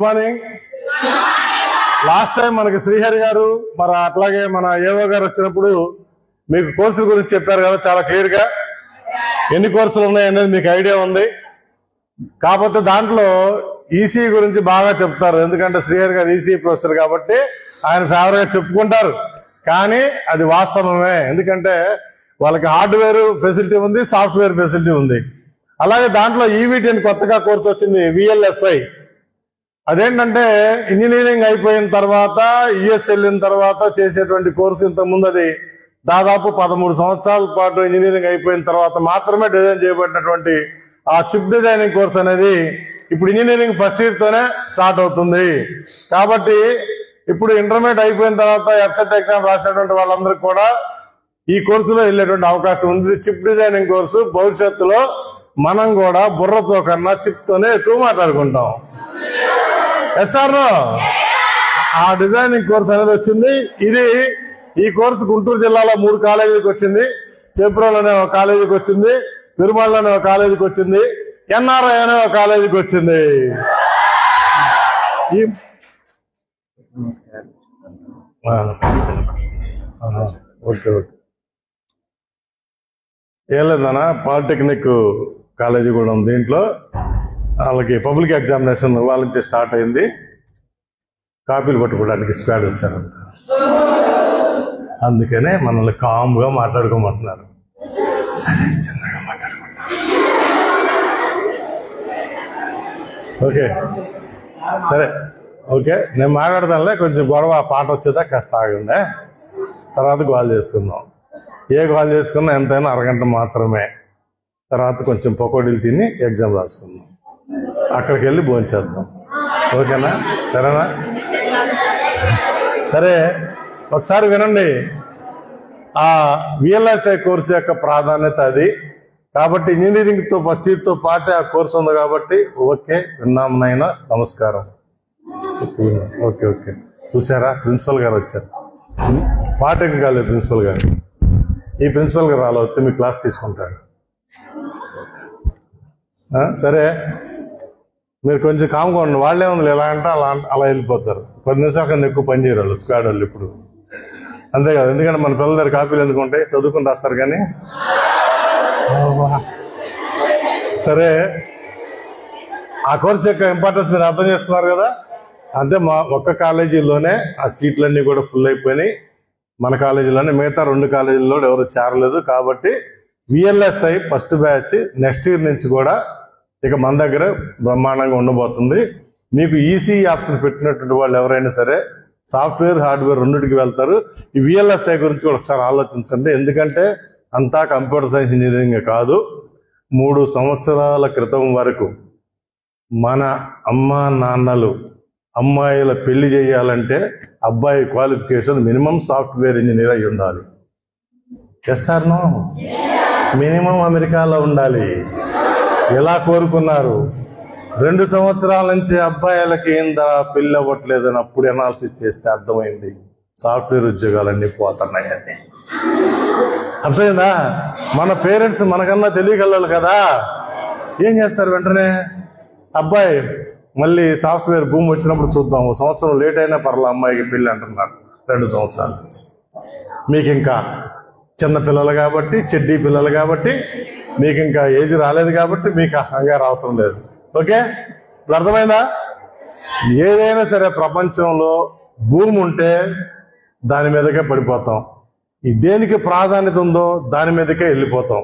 Morning. Last time మనకి శ్రీహరి గారు మరి అట్లాగే మన ఏవో గారు వచ్చినప్పుడు మీకు కోర్సుల గురించి చెప్పారు కదా, చాలా క్లియర్ గా ఎన్ని కోర్సులు ఉన్నాయనేది మీకు ఐడియా ఉంది. కాకపోతే దాంట్లో ఈసీ గురించి బాగా చెప్తారు, ఎందుకంటే శ్రీహరి గారు ఈసీ ప్రొఫెసర్ కాబట్టి ఆయన ఫేవర్ గా చెప్పుకుంటారు. కానీ అది వాస్తవమే, ఎందుకంటే వాళ్ళకి హార్డ్వేర్ ఫెసిలిటీ ఉంది, సాఫ్ట్వేర్ ఫెసిలిటీ ఉంది. అలాగే దాంట్లో ఈవీటీ అని కొత్తగా కోర్సు వచ్చింది, విఎల్ఎస్ఐ. అదేంటంటే ఇంజనీరింగ్ అయిపోయిన తర్వాత యుఎస్ వెళ్ళిన తర్వాత చేసేటువంటి కోర్సు. ఇంతకుముందు అది దాదాపు 13 సంవత్సరాల పాటు ఇంజనీరింగ్ అయిపోయిన తర్వాత మాత్రమే డిజైన్ చేయబడినటువంటి ఆ చిప్ డిజైనింగ్ కోర్స్ అనేది ఇప్పుడు ఇంజనీరింగ్ ఫస్ట్ ఇయర్ తోనే స్టార్ట్ అవుతుంది. కాబట్టి ఇప్పుడు ఇంటర్మీడియట్ అయిపోయిన తర్వాత ఎఫ్సెట్ ఎగ్జామ్ రాసినటువంటి వాళ్ళందరికీ కూడా ఈ కోర్సులో వెళ్ళేటువంటి అవకాశం ఉంది. చిప్ డిజైనింగ్ కోర్సు భవిష్యత్తులో మనం కూడా బుర్రతో కన్నా చిప్ తోనే ఎక్కువ మాట్లాడుకుంటాం. ఎస్ఆర్ఓ ఆ డిజైనింగ్ కోర్స్ అనేది వచ్చింది. ఈ కోర్సు గుంటూరు జిల్లాలో 3 కాలేజీలకు వచ్చింది. చేబ్రోల్ అనే ఒక కాలేజీకి వచ్చింది, పెరుమాళ్ళు అనే ఒక కాలేజీకి వచ్చింది, ఎన్ఆర్ఐ అనే ఒక కాలేజీకి వచ్చింది. ఓకే ఓకే, ఏం లేదన్నా, పాలిటెక్నిక్ కాలేజీ కూడా ఉంది. దీంట్లో వాళ్ళకి పబ్లిక్ ఎగ్జామినేషన్ వాళ్ళ నుంచి స్టార్ట్ అయింది. కాపీలు పట్టుకోవడానికి స్క్వాడ్ వచ్చారంట, అందుకనే మనల్ని కామ్గా మాట్లాడుకోమంటున్నారు. సరే, చిన్నగా మాట్లాడుకుంటాం. ఓకే సరే, ఓకే నేను మాట్లాడతానులే. కొంచెం గొడవ పాట వచ్చేదా కాస్త ఆగండి, తర్వాత గోల్ చేసుకుందాం. ఏ గోల్ చేసుకున్నా ఎంతైనా అరగంట మాత్రమే. తర్వాత కొంచెం పకోడీలు తిని ఎగ్జామ్ రాసుకుందాం, అక్కడికి వెళ్ళి భోంచేద్దాం. ఓకేనా? సరేనా? సరే, ఒకసారి వినండి. ఆ విఎల్ఎస్ఐ కోర్సు యొక్క ప్రాధాన్యత అది. కాబట్టి ఇంజనీరింగ్ తో ఫస్ట్ ఇయర్ తో పాటే ఆ కోర్సు ఉంది కాబట్టి ఓకే, విన్నాం నాయన, నమస్కారం. ఓకే ఓకే, చూసారా ప్రిన్సిపల్ గారు వచ్చారు, పాలిటెక్నిక్ కాలేజ్ ప్రిన్సిపల్ గారు. ఈ ప్రిన్సిపల్ గారు అలా వస్తే మీ క్లాస్ తీసుకుంటాడు. సరే, మీరు కొంచెం కామ్గా ఉండండి. వాళ్ళే ఉంది ఎలా అంటే అలా వెళ్ళిపోతారు. 10 నిమిషాల కన్నా ఎక్కువ పని చేయరు వాళ్ళు, స్క్వాడ్ వాళ్ళు ఇప్పుడు. అంతే కదా, ఎందుకంటే మన పిల్లల దగ్గర కాపీలు ఎందుకు ఉంటాయి, చదువుకుని రాస్తారు. కానీ సరే, ఆ కోర్సు యొక్క ఇంపార్టెన్స్ మీరు అర్థం చేసుకున్నారు కదా. అంటే మా ఒక్క కాలేజీలోనే ఆ సీట్లన్నీ కూడా ఫుల్ అయిపోయినాయి. మన కాలేజీలోనే, మిగతా 2 కాలేజీల్లో ఎవరు చేరలేదు. కాబట్టి VLSI first batch next year నుంచి కూడా ఇక మన దగ్గర బ్రహ్మాండంగా ఉండబోతుంది. మీకు ఈసీ ఆప్షన్ పెట్టినటువంటి వాళ్ళు ఎవరైనా సరే సాఫ్ట్వేర్ హార్డ్వేర్ రెండింటికి వెళ్తారు. ఈ విఎల్ఎస్ఐ గురించి కూడా ఒకసారి ఆలోచించండి, ఎందుకంటే అంతా కంప్యూటర్ సైన్స్ ఇంజనీరింగ్ కాదు. 3 సంవత్సరాల క్రితం వరకు మన అమ్మా నాన్నలు అమ్మాయిల పెళ్లి చేయాలంటే అబ్బాయి క్వాలిఫికేషన్ మినిమం సాఫ్ట్వేర్ ఇంజనీర్ అయి ఉండాలి. Yes or no? మినిమం అమెరికాలో ఉండాలి. ఎలా కోరుకున్నారు? 2 సంవత్సరాల నుంచి అబ్బాయిలకి ఏందా పెళ్లి అవ్వట్లేదని అప్పుడు అనాలిసిస్ చేస్తే అర్థమైంది, సాఫ్ట్వేర్ ఉద్యోగాలన్నీ పోతున్నాయని. అర్థమైందా? మన పేరెంట్స్ మనకన్నా తెలియగలరు కదా. ఏం చేస్తారు? వెంటనే అబ్బాయి మళ్ళీ సాఫ్ట్వేర్ భూమి వచ్చినప్పుడు చూద్దాం, 1 సంవత్సరం లేట్ అయినా పర్లా అమ్మాయికి పెళ్లి అంటున్నారు. 2 సంవత్సరాల నుంచి మీకు ఇంకా చిన్న పిల్లలు కాబట్టి, చెడ్డీ పిల్లలు కాబట్టి, మీకు ఇంకా ఏజ్ రాలేదు కాబట్టి మీకు కంగారు అవసరం లేదు. ఓకే, ఇప్పుడు అర్థమైందా? ఏదైనా సరే ప్రపంచంలో భూమి ఉంటే దాని మీదకే పడిపోతాం, దేనికి ప్రాధాన్యత ఉందో దాని మీదకే వెళ్ళిపోతాం.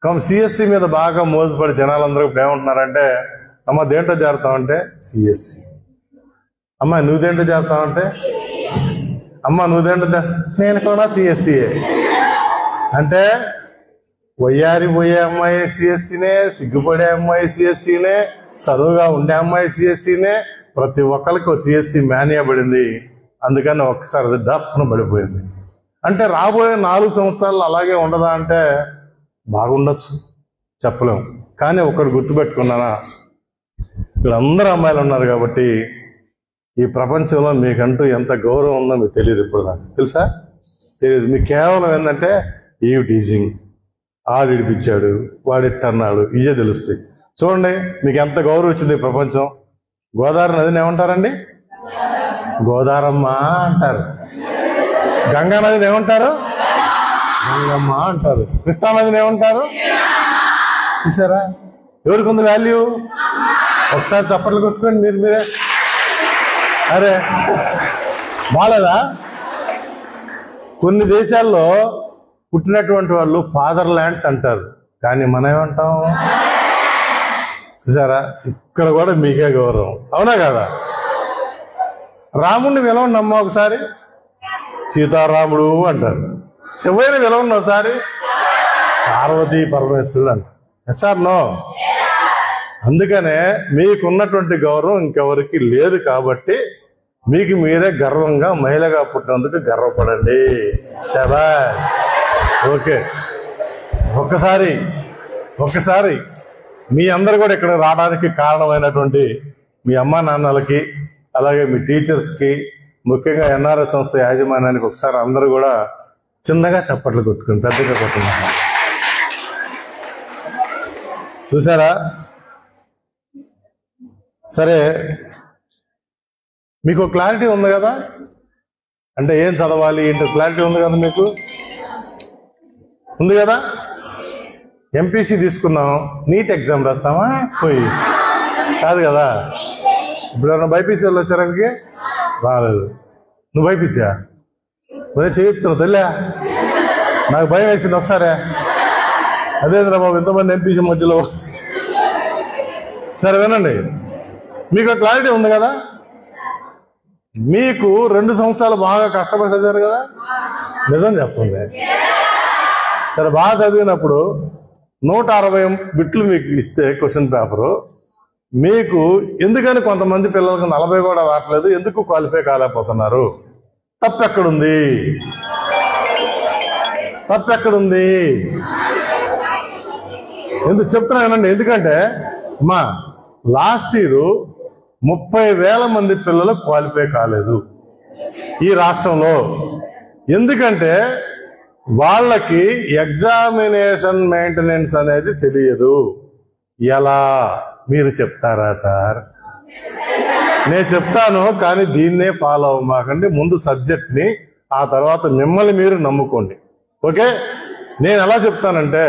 కానీ సిఎస్సి మీద బాగా మోజుపడి జనాలందరూ ఇప్పుడు ఏమంటున్నారంటే, అమ్మ దేంట్లో చేరుతామంటే సిఎస్సి, అమ్మ నువ్వు దేంట్లో చేరుతావంటే, అమ్మ నువ్వు దేంట్లో, నేను కూడా సిఎస్సియే. అంటే వయ్యారి పోయే అమ్మాయి సిఎస్సినే, సిగ్గుపడే అమ్మాయి సిఎస్సినే, చదువుగా ఉండే అమ్మాయి సిఎస్సినే. ప్రతి ఒక్కరికి సిఎస్సి మేనియా పడింది. అందుకని ఒక్కసారి అది డప్పున పడిపోయింది. అంటే రాబోయే 4 సంవత్సరాలు అలాగే ఉండదా అంటే బాగుండొచ్చు, చెప్పలేము. కానీ ఒకటి గుర్తుపెట్టుకున్నానా, ఇక్కడ అందరూ అమ్మాయిలు ఉన్నారు కాబట్టి ఈ ప్రపంచంలో మీకంటూ ఎంత గౌరవం ఉందో మీకు తెలియదు. ఇప్పుడు దాకా తెలుసా? తెలియదు. మీకు కేవలం ఏంటంటే ఈ టీజింగ్, ఆడిడిపించాడు, వాడిట్టన్నాడు, ఇవే తెలుస్తాయి. చూడండి మీకు ఎంత గౌరవం ఇచ్చింది ప్రపంచం. గోదావరి నదిని ఏమంటారండి? గోదారమ్మ అంటారు. గంగా నదిని ఏమంటారు? గంగమ్మ అంటారు. కృష్ణా నదిని ఏమంటారు? చూసారా ఎవరికి ఉంది వాల్యూ? ఒకసారి చప్పట్లు కొట్టుకోండి మీరే. అరే బాలేదా? కొన్ని దేశాల్లో పుట్టినటువంటి వాళ్ళు ఫాదర్ ల్యాండ్స్ అంటారు, కానీ మనం ఏమంటాం? చూసారా, ఇక్కడ కూడా మీకే గౌరవం, అవునా కదా? రాముడిని విలవండి అమ్మ ఒకసారి, సీతారాముడు అంటారు. శివయ్యని విలవండి ఒకసారి, పార్వతీ పరమేశ్వరుడు అంటారు. Yes or no? అందుకనే మీకున్నటువంటి గౌరవం ఇంకెవరికి లేదు. కాబట్టి మీకు మీరే గర్వంగా మహిళగా పుట్టినందుకు గర్వపడండి. శభాష్. ఓకే, ఒక్కసారి మీ అందరు కూడా ఇక్కడ రావడానికి కారణమైనటువంటి మీ అమ్మా నాన్నలకి, అలాగే మీ టీచర్స్కి, ముఖ్యంగా ఎన్ఆర్ఎస్ సంస్థ యాజమాన్యానికి ఒకసారి అందరూ కూడా చిన్నగా చప్పట్లు కొట్టుకుని పెద్దగా కొట్టుకున్నారు. చూసారా? సరే, మీకు క్లారిటీ ఉంది కదా? అంటే ఏం చదవాలి ఏంటో క్లారిటీ ఉంది కదా? మీకు ఉంది కదా? ఎంపీసీ తీసుకున్నాం, నీట్ ఎగ్జామ్ రాస్తామా? పోయి కాదు కదా. ఇప్పుడు ఎవరైనా బైపీసీ వాళ్ళు వచ్చారానికి రాలేదు. నువ్వు బైపీసీయా? అదే చేయిస్తున్నావు తెల్లే, నాకు భయం వేసింది ఒకసారే. అదేంద్రా బాబు ఎంతమంది ఎంపీసీ మధ్యలో. సరే వినండి, మీకు క్లారిటీ ఉంది కదా? మీకు 2 సంవత్సరాలు బాగా కష్టపడి చదివారు కదా? నిజం చెప్పండి. సరే, బాగా చదివినప్పుడు 160 బిట్లు మీకు ఇస్తే క్వశ్చన్ పేపరు, మీకు ఎందుకని కొంతమంది పిల్లలకు 40 కూడా రావట్లేదు? ఎందుకు క్వాలిఫై కాలేకపోతున్నారు? తప్పెక్కడుంది? ఎందుకు చెప్తున్నానండి? ఎందుకంటే అమ్మా, లాస్ట్ ఇయర్ 30,000 మంది పిల్లలు క్వాలిఫై కాలేదు ఈ రాష్ట్రంలో. ఎందుకంటే వాళ్ళకి ఎగ్జామినేషన్ మెయింటెనెన్స్ అనేది తెలియదు. ఎలా? మీరు చెప్తారా సార్? నేను చెప్తాను, కానీ దీన్నే ఫాలో అవ్వమాకండి. ముందు సబ్జెక్ట్ని, ఆ తర్వాత మిమ్మల్ని మీరు నమ్ముకోండి. ఓకే? నేను ఎలా చెప్తానంటే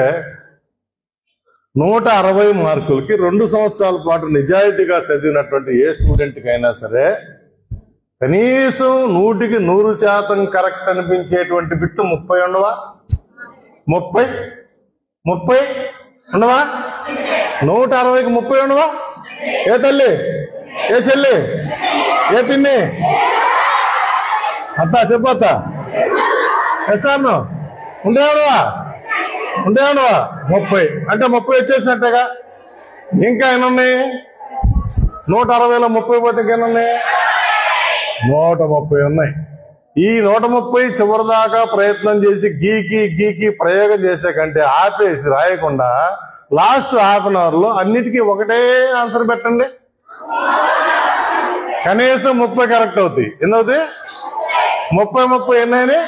160 మార్కులకి 2 సంవత్సరాల పాటు నిజాయితీగా చదివినటువంటి ఏ స్టూడెంట్కి అయినా సరే కనీసం 100కి 100% కరెక్ట్ అనిపించేటువంటి బిట్టు 30 ఉండవా? 30 ఉండవా? 160కి 30 ఉండవా? ఏ తల్లి, ఏ చెల్లి, ఏ పిన్ని, అత్త చెప్పత్త, ఎస్ఆర్ను ఉండేవాడువా? 30 అంటే 30 వచ్చేసినట్టేగా. ఇంకా ఎన్నున్నాయి? 160లో 30 పోతే ఇంకెన్నున్నాయి? 130 ఉన్నాయి. ఈ 130 చివరిదాకా ప్రయత్నం చేసి గీకి ప్రయోగం చేసే కంటే ఆపేసి రాయకుండా లాస్ట్ హాఫ్ అన్ అవర్ లో అన్నిటికీ ఒకటే ఆన్సర్ పెట్టండి. కనీసం 30 కరెక్ట్ అవుతాయి. ఎన్ని అవుతాయి? 30 ఎన్నైనా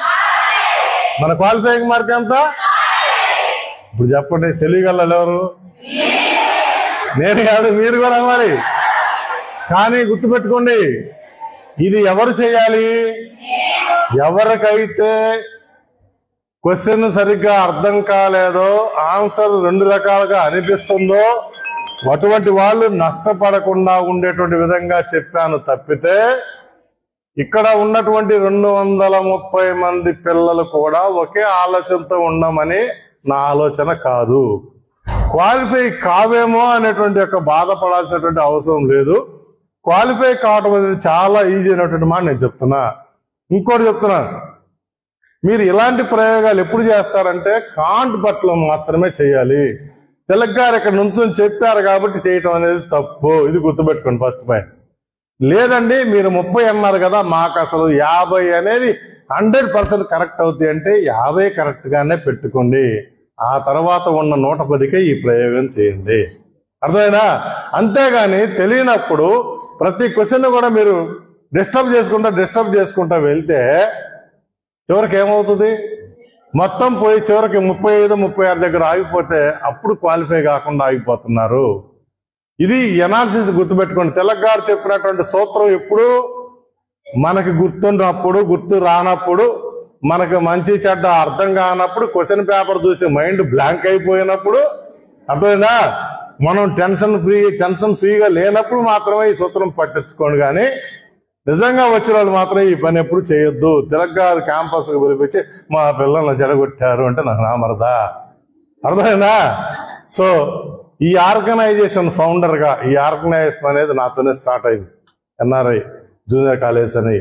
మన క్వాలిఫైయింగ్ మార్క్ ఎంత? ఇప్పుడు చెప్పండి, తెలియగలరు ఎవరు? నేను కాదు, మీరు కూడా మరి. కానీ గుర్తుపెట్టుకోండి, ఇది ఎవరు చేయాలి? ఎవరికైతే క్వశ్చన్ సరిగ్గా అర్థం కాలేదో, ఆన్సర్ 2 రకాలుగా అనిపిస్తుందో అటువంటి వాళ్ళు నష్టపడకుండా ఉండేటువంటి విధంగా చెప్పాను తప్పితే ఇక్కడ ఉన్నటువంటి 230 మంది పిల్లలు కూడా ఒకే ఆలోచనతో ఉండమని నా ఆలోచన కాదు. క్వాలిఫై కావేమో అనేటువంటి యొక్క బాధపడాల్సినటువంటి అవసరం లేదు. క్వాలిఫై కావడం అనేది చాలా ఈజీ అయినటువంటి మాట నేను చెప్తున్నా. ఇంకోటి చెప్తున్నాను, మీరు ఇలాంటి ప్రయోగాలు ఎప్పుడు చేస్తారంటే కాంట్ పట్ల మాత్రమే చేయాలి. తెలంగాణ ఇక్కడ నుంచి చెప్పారు కాబట్టి చేయటం అనేది తప్పు. ఇది గుర్తుపెట్టుకోండి ఫస్ట్ పాయింట్. లేదండి మీరు 30 అన్నారు కదా, మాకు అసలు 50 అనేది 100% కరెక్ట్ అవుతాయి అంటే 50 కరెక్ట్ గానే పెట్టుకోండి. ఆ తర్వాత ఉన్న 110కే ఈ ప్రయోగం చేయండి. అర్థమైనా? అంతేగాని తెలియనప్పుడు ప్రతి క్వశ్చన్ కూడా మీరు డిస్టర్బ్ చేసుకుంటా వెళ్తే చివరికి ఏమవుతుంది? మొత్తం పోయి చివరికి 35, 36 దగ్గర ఆగిపోతే అప్పుడు క్వాలిఫై కాకుండా ఆగిపోతున్నారు. ఇది ఎనాలిసిస్ గుర్తుపెట్టుకోండి. తిలక్ గారు చెప్పినటువంటి సూత్రం ఎప్పుడు మనకి గుర్తున్నప్పుడు, గుర్తు రానప్పుడు, మనకు మంచి చెడ్డ అర్థం కానప్పుడు, క్వశ్చన్ పేపర్ చూసి మైండ్ బ్లాంక్ అయిపోయినప్పుడు, అర్థమైందా, మనం టెన్షన్ ఫ్రీగా లేనప్పుడు మాత్రమే ఈ సూత్రం పట్టించుకోండి. కానీ నిజంగా వచ్చిన వాళ్ళు మాత్రం ఈ పని ఎప్పుడు చేయొద్దు. తిలక్ గారు క్యాంపస్కి పిలిపించి మా పిల్లల్ని జరగొట్టారు అంటే నాకు నామరదా, అర్థమైందా? సో ఈ ఆర్గనైజేషన్ ఫౌండర్గా, ఈ ఆర్గనైజేషన్ అనేది నాతోనే స్టార్ట్ అయింది. ఎన్ఆర్ఐ జూనియర్ కాలేజ్ అని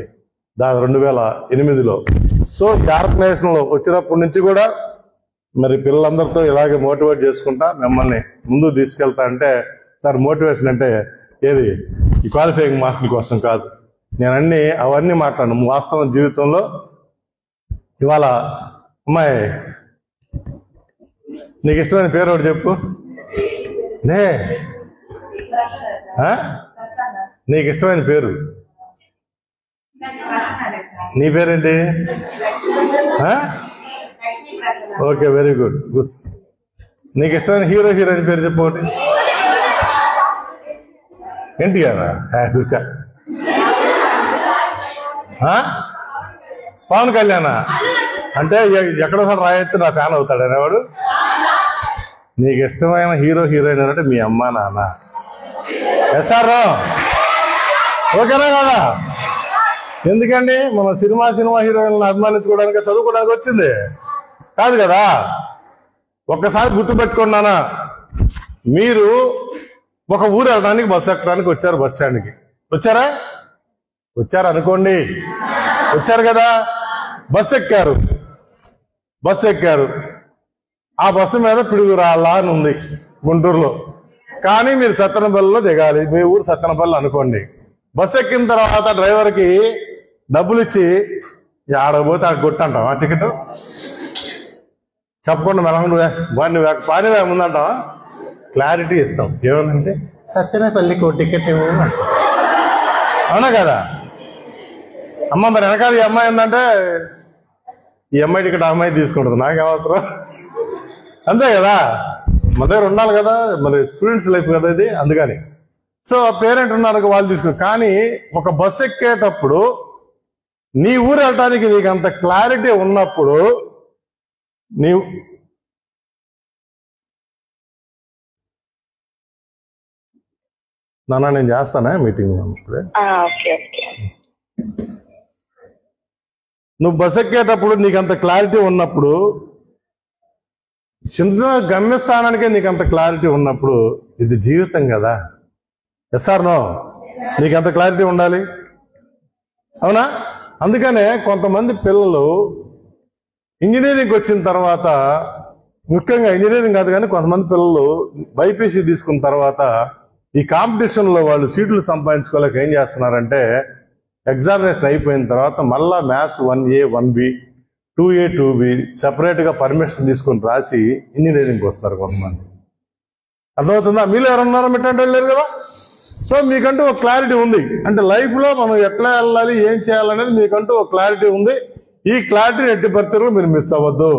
2008లో. సో ఈ ఆర్గనైజేషన్లో వచ్చినప్పటి నుంచి కూడా మరి పిల్లలందరితో ఇలాగే మోటివేట్ చేసుకుంటా మిమ్మల్ని ముందుకు తీసుకెళ్తా. అంటే సార్ మోటివేషన్ అంటే ఏది ఈ క్వాలిఫైయింగ్ మార్కుల కోసం కాదు, నేను అవన్నీ మాట్లాడను. వాస్తవం జీవితంలో ఇవాళ అమ్మాయి నీకు ఇష్టమైన పేరు ఒకటి చెప్పు. నీకు ఇష్టమైన పేరు, నీ పేరేంటి? Okay, very good. నీకు ఇష్టమైన హీరోయిన్ పేరు చెప్పు ఒకటి. ఎన్టీఆర్? పవన్ కళ్యాణ్ అంటే ఎక్కడోసారి రాయొచ్చు నా ఫ్యాన్ అవుతాడు అనేవాడు. నీకు ఇష్టమైన హీరోయిన్ అంటే మీ అమ్మ నాన్న. ఎస్ఆర్ ఓకేనా కదా? ఎందుకండి మన సినిమా హీరోయిన్లను అభిమానించుకోవడానికి, చదువుకోవడానికి వచ్చింది కాదు కదా. ఒక్కసారి గుర్తుపెట్టుకున్నానా, మీరు ఒక ఊరు వెళ్ళడానికి బస్సు ఎక్కడానికి వచ్చారు, బస్ స్టాండ్కి వచ్చారు అనుకోండి, వచ్చారు కదా, బస్సు ఎక్కారు. ఆ బస్సు మీద పిడుగురాళ్ళ అని ఉంది గుంటూరులో, కానీ మీరు సత్తెనపల్లిలో దిగాలి. మీ ఊరు సత్తెనపల్లి అనుకోండి. బస్సు ఎక్కిన తర్వాత డ్రైవర్కి డబ్బులు ఇచ్చి ఆడకపోతే ఆడ కొట్టంటావా టికెట్? చెప్పకుండా మెలంగా పానివే ముందంటావా? క్లారిటీ ఇస్తాం. ఏమనంటే సత్తెనపల్లికి ఓ టికెట్ ఇవ్వు, అవునా కదా? అమ్మ మరి వెనకాల ఈ అమ్మాయి ఏంటంటే ఈ అమ్మాయి టికెట్ ఆ అమ్మాయి తీసుకుంటుంది, నాకేం అవసరం? అంతే కదా, మన దగ్గర ఉండాలి కదా, మరి స్టూడెంట్స్ లైఫ్ కదా ఇది, అందుకని. సో పేరెంట్ ఉన్నారు వాళ్ళు తీసుకున్నారు. కానీ ఒక బస్సు ఎక్కేటప్పుడు నీ ఊరు వెళ్ళటానికి నీకు అంత క్లారిటీ ఉన్నప్పుడు నీవు నేను చేస్తానా మీటింగ్? నువ్వు బస్ ఎక్కేటప్పుడు నీకు అంత క్లారిటీ ఉన్నప్పుడు, చిన్న గమ్యస్థానానికే నీకు అంత క్లారిటీ ఉన్నప్పుడు, ఇది జీవితం కదా. Yes or no? నీకు అంత క్లారిటీ ఉండాలి, అవునా? అందుకనే కొంతమంది పిల్లలు ఇంజనీరింగ్ వచ్చిన తర్వాత, ముఖ్యంగా ఇంజనీరింగ్ కాదు కానీ కొంతమంది పిల్లలు బైపీసీ తీసుకున్న తర్వాత ఈ కాంపిటీషన్లో వాళ్ళు సీట్లు సంపాదించుకోలేక ఏం చేస్తున్నారంటే, ఎగ్జామినేషన్ అయిపోయిన తర్వాత మళ్ళా maths 1A 1B 2A 2B సెపరేట్గా పర్మిషన్ తీసుకొని రాసి ఇంజనీరింగ్కి వస్తారు కొంతమంది. అర్థమవుతుందా? మీలో ఎవరున్నారో మిట్టంటే వెళ్ళారు కదా. సో మీకంటూ ఒక క్లారిటీ ఉంది, అంటే లైఫ్లో మనం ఎట్లా వెళ్ళాలి, ఏం చేయాలనేది మీకంటూ ఒక క్లారిటీ ఉంది. ఈ క్లారిటీని ఎట్టి పరిస్థితుల్లో మీరు మిస్ అవ్వద్దు.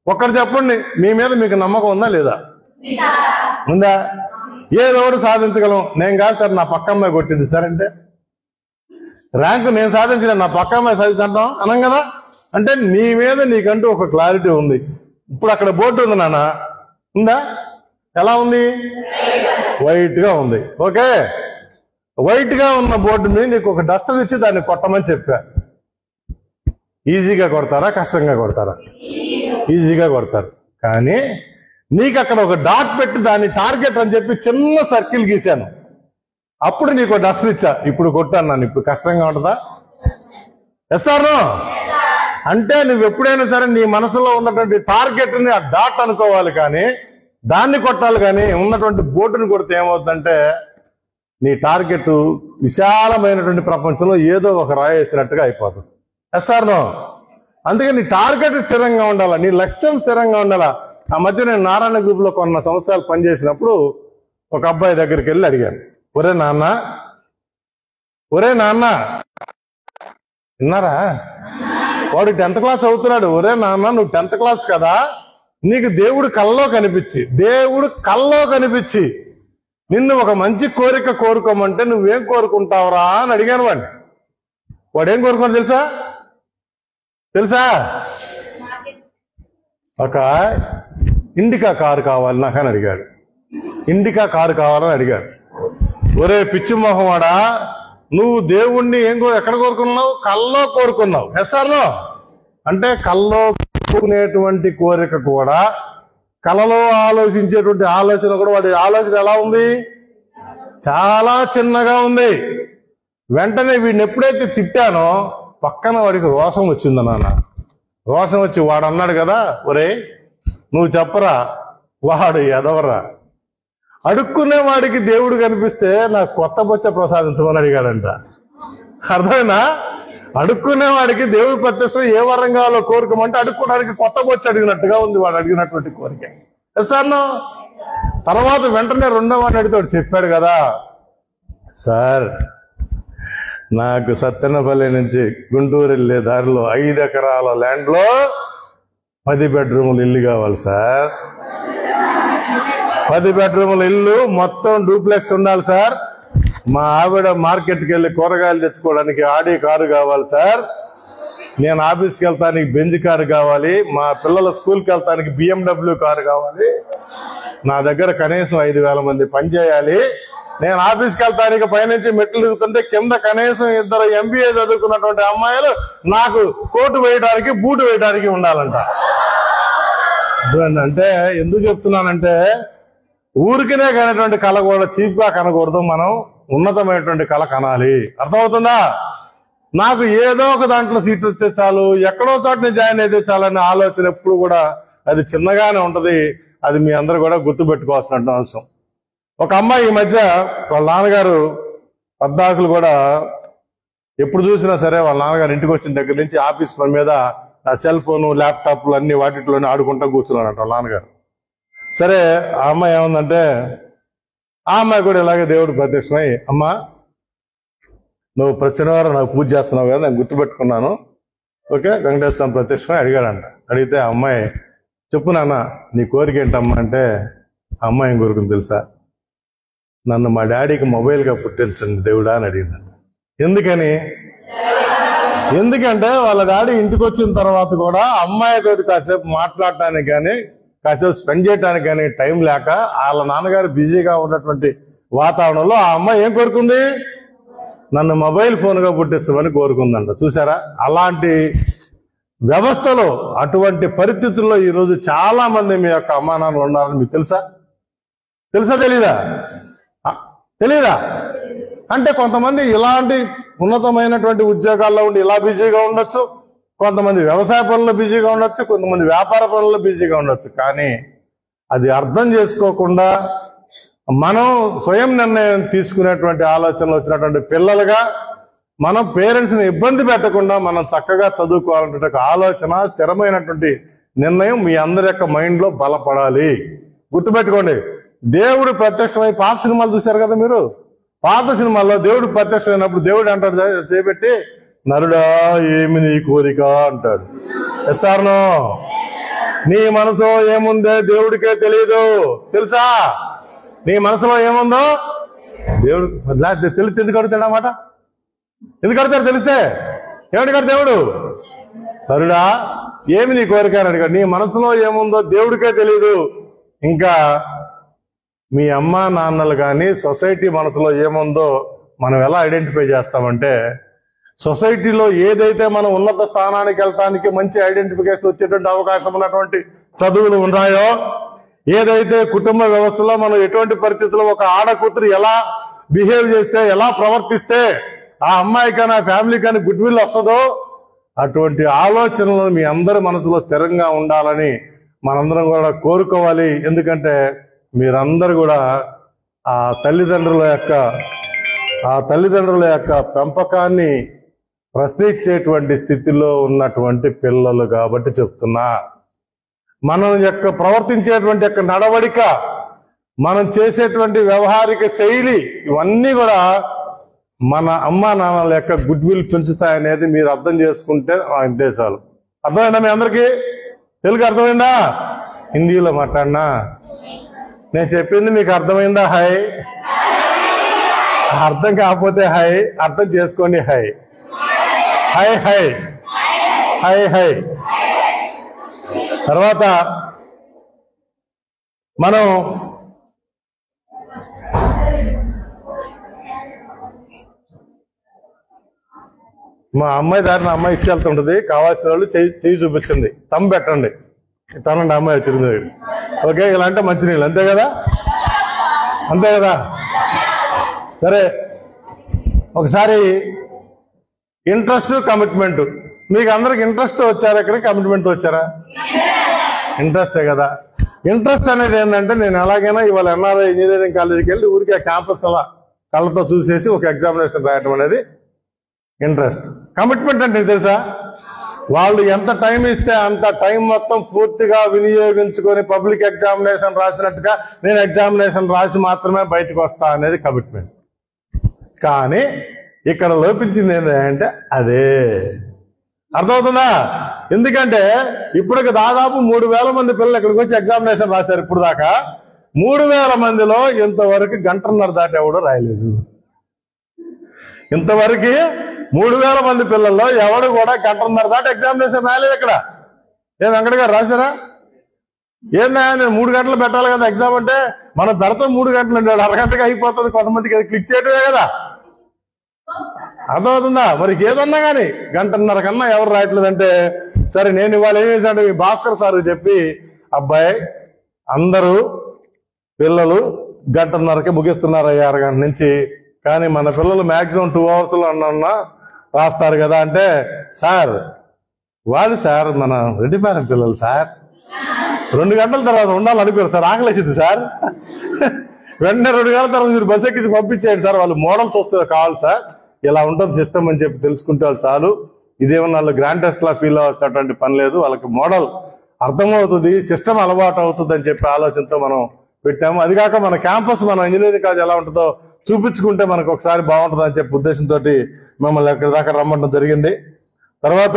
ఒక్కటి చెప్పండి, మీ మీద మీకు నమ్మకం ఉందా లేదా? ఉందా? ఏదో ఒకటి సాధించగలం. నేను కాదు సార్, నా పక్క అమ్మాయి కొట్టింది సార్ అంటే, ర్యాంకు నేను సాధించిన నా పక్క అమ్మాయి సాధించంటాం అనం కదా. అంటే నీ మీద నీకంటూ ఒక క్లారిటీ ఉంది. ఇప్పుడు అక్కడ బోర్డు ఉంది నాన్న, ఉందా? ఎలా ఉంది? వైట్గా ఉంది. ఓకే, వైట్గా ఉన్న బోర్డు మీద నీకు ఒక డస్టర్ ఇచ్చి దాన్ని కొట్టమని చెప్పా. ఈజీగా కొడతారా, కష్టంగా కొడతారా? ఈజీగా కొడతారు. కానీ నీకు అక్కడ ఒక డాట్ పెట్టి దాన్ని టార్గెట్ అని చెప్పి చిన్న సర్కిల్ గీశాను, అప్పుడు నీకు డస్టర్ ఇచ్చా, ఇప్పుడు కొట్టాను నన్ను. ఇప్పుడు కష్టంగా ఉంటుందా? ఎస్ఆర్నో? అంటే నువ్వు ఎప్పుడైనా సరే నీ మనసులో ఉన్నటువంటి టార్గెట్ని ఆ డాట్ అనుకోవాలి, కానీ దాన్ని కొట్టాలి. కానీ ఉన్నటువంటి బోర్డుని కొడితే ఏమవుతుందంటే నీ టార్గెట్ విశాలమైనటువంటి ప్రపంచంలో ఏదో ఒక రాయేసినట్టుగా అయిపోతుంది. ఎస్ఆర్నో? అందుకే నీ టార్గెట్ స్థిరంగా ఉండాలా, నీ లక్ష్యం స్థిరంగా ఉండాలా. ఆ మధ్య నేను నారాయణ గ్రూప్లో కొన్న సంవత్సరాలు పనిచేసినప్పుడు ఒక అబ్బాయి దగ్గరికి వెళ్ళి అడిగాను, ఒరే నాన్న విన్నారా, వాడు 10th క్లాస్ చదువుతున్నాడు. ఒరే నాన్న, నువ్వు 10th క్లాస్ కదా, నీకు దేవుడు కల్లో కనిపించి నిన్ను ఒక మంచి కోరిక కోరుకోమంటే నువ్వేం కోరుకుంటావురా అని అడిగాను వాడిని. వాడేం కోరుకున్నాడు తెలుసా? ఒక ఇండికా కారు కావాలి నాకని అడిగాడు. ఇండికా కారు కావాలని అడిగాడు. ఒరే పిచ్చి మొహమాడా, నువ్వు దేవుణ్ణి ఎక్కడ కోరుకున్నావు? కల్లో కోరుకున్నావు. ఎస్ఆర్లో అంటే కల్లో కోరుకునేటువంటి కోరిక కూడా, కలలో ఆలోచించేటువంటి ఆలోచన కూడా, వాడి ఆలోచన ఎలా ఉంది? చాలా చిన్నగా ఉంది. వెంటనే వీడిని ఎప్పుడైతే తిట్టానో పక్కన వాడికి రోషం వచ్చింది నాన్న. రోషం వచ్చి వాడు అన్నాడు కదా, ఒరే నువ్వు చెప్పరా, వాడు ఎదవరా, అడుక్కునే వాడికి దేవుడు కనిపిస్తే నాకు కొత్త బొచ్చ ప్రసాదించమని అడిగాడంట. అర్థమైనా? అడుక్కునే వాడికి దేవుడు ప్రత్యక్షం ఏ వరం కావాలో కోరుకోమంటే అడుక్కోవడానికి కొత్త బొచ్చ అడిగినట్టుగా ఉంది వాడు అడిగినటువంటి కోరిక. సార్ తర్వాత వెంటనే రెండో వాడిని అడిగితే చెప్పాడు కదా, సార్ నాకు సత్తెనపల్లి నుంచి గుంటూరు వెళ్ళే దారిలో 5 ఎకరాల ల్యాండ్లో 10 బెడ్రూములు ఇల్లు కావాలి సార్. 10 బెడ్రూముల ఇల్లు మొత్తం డూప్లెక్స్ ఉండాలి సార్. మా ఆవిడ మార్కెట్కి వెళ్ళి కూరగాయలు తెచ్చుకోవడానికి ఆడి కారు కావాలి సార్. నేను ఆఫీస్కి వెళ్తానికి బెంజ్ కారు కావాలి. మా పిల్లల స్కూల్కి వెళ్తానికి BMW కారు కావాలి. నా దగ్గర కనీసం 5,000 మంది పనిచేయాలి. నేను ఆఫీస్కి వెళ్తానికి పైనుంచి మెట్లు దిగుతుంటే కింద కనీసం 2 MBA చదువుకున్నటువంటి అమ్మాయిలు నాకు కోటు వేయడానికి బూటు వేయడానికి ఉండాలంట. అంటే ఎందుకు చెప్తున్నానంటే, ఊరికినే కనేటువంటి కళ కూడా చీప్ గా కనకూడదు, మనం ఉన్నతమైనటువంటి కళ కనాలి. అర్థమవుతుందా? నాకు ఏదో ఒక దాంట్లో సీట్ వస్తే చాలు, ఎక్కడో చోటని జాయిన్ అయితే చాలనే ఆలోచన ఎప్పుడు కూడా అది చిన్నగానే ఉంటది. అది మీ అందరూ కూడా గుర్తుపెట్టుకోవాల్సిన అంశం. ఒక అమ్మాయి ఈ మధ్య వాళ్ళ నాన్నగారు పద్దాకులు కూడా ఎప్పుడు చూసినా సరే వాళ్ళ నాన్నగారు ఇంటికి వచ్చిన దగ్గర నుంచి ఆఫీస్ పని మీద ఆ సెల్ ఫోను ల్యాప్టాప్లు అన్ని వాటిలోనే ఆడుకుంటా కూర్చున్నారంట వాళ్ళ నాన్నగారు. సరే ఆ అమ్మాయి ఏముందంటే, ఆ అమ్మాయి కూడా ఇలాగే దేవుడు ప్రత్యక్షమై, అమ్మా నువ్వు ప్రతి వారం నాకు పూజ చేస్తున్నావు కదా, నేను గుర్తుపెట్టుకున్నాను, ఓకే వెంకటేశ్వర స్వామి ప్రత్యక్షమై అడిగాడంట. అడిగితే ఆ అమ్మాయి, చెప్పు నాన్న నీ కోరిక ఏంటమ్మా అంటే, ఆ అమ్మాయి ఏం కోరుకుంది తెలుసా? నన్ను మా డాడీకి మొబైల్గా పుట్టించండి దేవుడా అని అడిగిందంట. ఎందుకంటే వాళ్ళ డాడీ ఇంటికి వచ్చిన తర్వాత కూడా అమ్మాయితోటి కాసేపు మాట్లాడటానికి కానీ కాసేపు స్పెండ్ చేయడానికి కానీ టైం లేక వాళ్ళ నాన్నగారు బిజీగా ఉన్నటువంటి వాతావరణంలో ఆ అమ్మాయి ఏం కోరుకుంది? నన్ను మొబైల్ ఫోన్గా పుట్టించమని కోరుకుందంట. చూసారా? అలాంటి వ్యవస్థలో, అటువంటి పరిస్థితుల్లో ఈరోజు చాలా మంది మీ యొక్క అమ్మా నాన్నలు ఉన్నారని మీకు తెలుసా? తెలీదా? అంటే కొంతమంది ఇలాంటి ఉన్నతమైనటువంటి ఉద్యోగాల్లో ఉండి ఇలా బిజీగా ఉండొచ్చు, కొంతమంది వ్యవసాయ పనుల్లో బిజీగా ఉండొచ్చు, కొంతమంది వ్యాపార పనుల్లో బిజీగా ఉండొచ్చు. కానీ అది అర్థం చేసుకోకుండా మనం స్వయం నిర్ణయం తీసుకునేటువంటి ఆలోచనలు వచ్చినటువంటి పిల్లలుగా మనం పేరెంట్స్ని ఇబ్బంది పెట్టకుండా మనం చక్కగా చదువుకోవాలంటే ఆలోచన, స్థిరమైనటువంటి నిర్ణయం మీ అందరి యొక్క మైండ్లో బలపడాలి. గుర్తుపెట్టుకోండి, దేవుడు ప్రత్యక్షమై పాత సినిమాలు చూశారు కదా మీరు. పాత సినిమాల్లో దేవుడు ప్రత్యక్షమైనప్పుడు దేవుడు అంటాడు చేపెట్టి, నరుడా ఏమి నీ కోరిక అంటాడు. ఎస్ఆర్నో? నీ మనసులో ఏముందో దేవుడికే తెలియదు. తెలుసా? నీ మనసులో ఏముందో దేవుడు తెలిస్తే ఎందుకు అడుగుతాడు అన్నమాట? ఎందుకు అడుగుతాడు? తెలిస్తే ఏమడిగాడు దేవుడు? నరుడా ఏమి నీ కోరిక అని అడిగాడు. నీ మనసులో ఏముందో దేవుడికే తెలియదు. ఇంకా మీ అమ్మా నాన్నలు కానీ సొసైటీ మనసులో ఏముందో మనం ఎలా ఐడెంటిఫై చేస్తామంటే, సొసైటీలో ఏదైతే మనం ఉన్నత స్థానానికి వెళ్ళటానికి మంచి ఐడెంటిఫికేషన్ వచ్చేటువంటి అవకాశం ఉన్నటువంటి చదువులు ఉన్నాయో, ఏదైతే కుటుంబ వ్యవస్థలో మనం ఎటువంటి పరిస్థితుల్లో ఒక ఆడకూతురు ఎలా బిహేవ్ చేస్తే, ఎలా ప్రవర్తిస్తే ఆ అమ్మాయి కానీ ఆ ఫ్యామిలీ కానీ గుడ్ విల్ వస్తుందో, అటువంటి ఆలోచనలు మీ అందరి మనసులో స్థిరంగా ఉండాలని మనందరం కూడా కోరుకోవాలి. ఎందుకంటే మీరందరూ కూడా ఆ తల్లిదండ్రుల యొక్క పెంపకాన్ని ప్రశ్నించేటువంటి స్థితిలో ఉన్నటువంటి పిల్లలు కాబట్టి చెప్తున్నా. మనం యొక్క ప్రవర్తించేటువంటి యొక్క నడవడిక, మనం చేసేటువంటి వ్యవహారిక శైలి, ఇవన్నీ కూడా మన అమ్మా నాన్నల యొక్క గుడ్ విల్ పెంచుతాయనేది మీరు అర్థం చేసుకుంటే అంతే చాలు. అర్థమైందా మీ అందరికీ? తెలుగు అర్థమైందా? హిందీలో మాట్లాడినా నేను చెప్పింది మీకు అర్థమైందా? హాయ్ అర్థం కాకపోతే హై, అర్థం చేసుకోండి high. High high high high. తర్వాత మనం మా అమ్మాయి దారిని అమ్మాయి ఇచ్చి వెళ్తుంటది, కావాల్సిన వాళ్ళు చెయ్యి చూపించండి, తమ్ము పెట్టండి, తనండి అమ్మాయి వచ్చింది. ఓకే, ఇలా అంటే మంచినీళ్ళు, అంతే కదా, అంతే కదా. సరే, ఒకసారి ఇంట్రెస్ట్ కమిట్మెంట్, మీకు అందరికి ఇంట్రెస్ట్ వచ్చారా? ఇక్కడ కమిట్మెంట్ వచ్చారా? ఇంట్రెస్టే కదా. ఇంట్రెస్ట్ అనేది ఏంటంటే, నేను ఎలాగైనా ఇవాళ ఎన్ఆర్ఐ ఇంజనీరింగ్ కాలేజీకి వెళ్ళి ఊరికే క్యాంపస్ అలా కళ్ళతో చూసేసి ఒక ఎగ్జామినేషన్ రాయటం అనేది ఇంట్రెస్ట్. కమిట్మెంట్ అంటే తెలుసా? వాళ్ళు ఎంత టైం ఇస్తే అంత టైం మొత్తం పూర్తిగా వినియోగించుకొని పబ్లిక్ ఎగ్జామినేషన్ రాసినట్టుగా నేను ఎగ్జామినేషన్ రాసి మాత్రమే బయటకు వస్తా అనేది కమిట్మెంట్. కానీ ఇక్కడ లోపించింది ఏంటంటే అదే. అర్థమవుతుందా? ఎందుకంటే ఇప్పటికి దాదాపు 3,000 మంది పిల్లలు ఇక్కడికి వచ్చి ఎగ్జామినేషన్ రాశారు. ఇప్పుడు దాకా 3,000 మందిలో ఇంతవరకు 1.5 దాటి ఎవడో రాయలేదు. ఇంతవరకు 3,000 మంది పిల్లల్లో ఎవడు కూడా 1.5 దాటి ఎగ్జామినేషన్ రాయలేదు. ఇక్కడ ఏం వెంకట గారు రాశారా? ఏందా నేను 3 గంటలు పెట్టాలి కదా ఎగ్జామ్ అంటే, మనం పెడతాం 3 గంటలు అంటాడు, అరగంటకి అయిపోతుంది. కొంతమందికి అది క్లిక్ చేయటమే కదా. అర్థమవుతుందా? మరి ఏదన్నా కానీ 1.5 కన్నా ఎవరు రాయట్లేదంటే, సరే నేను ఇవాళ ఏం చేశాడు, భాస్కర్ సార్ చెప్పి, అబ్బాయి అందరూ పిల్లలు 1.5కి ముగిస్తున్నారు, 6 గంటల నుంచి, కానీ మన పిల్లలు మాక్సిమం 2 అవర్స్లో అన్నా రాస్తారు కదా అంటే, సార్ వాళ్ళు సార్ మన రెడ్డిపాలెం పిల్లలు సార్ 2 గంటల తర్వాత ఉండాలనుకోరు సార్, ఆకలేసింది సార్, వెంటనే 2 గంటల తర్వాత మీరు బస్ ఎక్కించి పంపించేయండి సార్, వాళ్ళు మోడల్స్ వస్తే కావాలి సార్, ఇలా ఉంటుంది సిస్టమ్ అని చెప్పి తెలుసుకుంటే వాళ్ళు చాలు. ఇదేమన్నా వాళ్ళు గ్రాండ్ టెస్ట్ లా ఫీల్ అవ్వాల్సినటువంటి పని లేదు, వాళ్ళకి మోడల్ అర్థమవుతుంది, సిస్టమ్ అలవాటు అవుతుంది అని చెప్పి ఆలోచనతో మనం పెట్టాము. అది కాక మన క్యాంపస్, మన ఇంజనీరింగ్ కాలేజ్ ఎలా ఉంటుందో చూపించుకుంటే మనకు ఒకసారి బాగుంటుంది అని చెప్పి ఉద్దేశంతో మిమ్మల్ని ఎక్కడి దాకా రమ్మడం జరిగింది. తర్వాత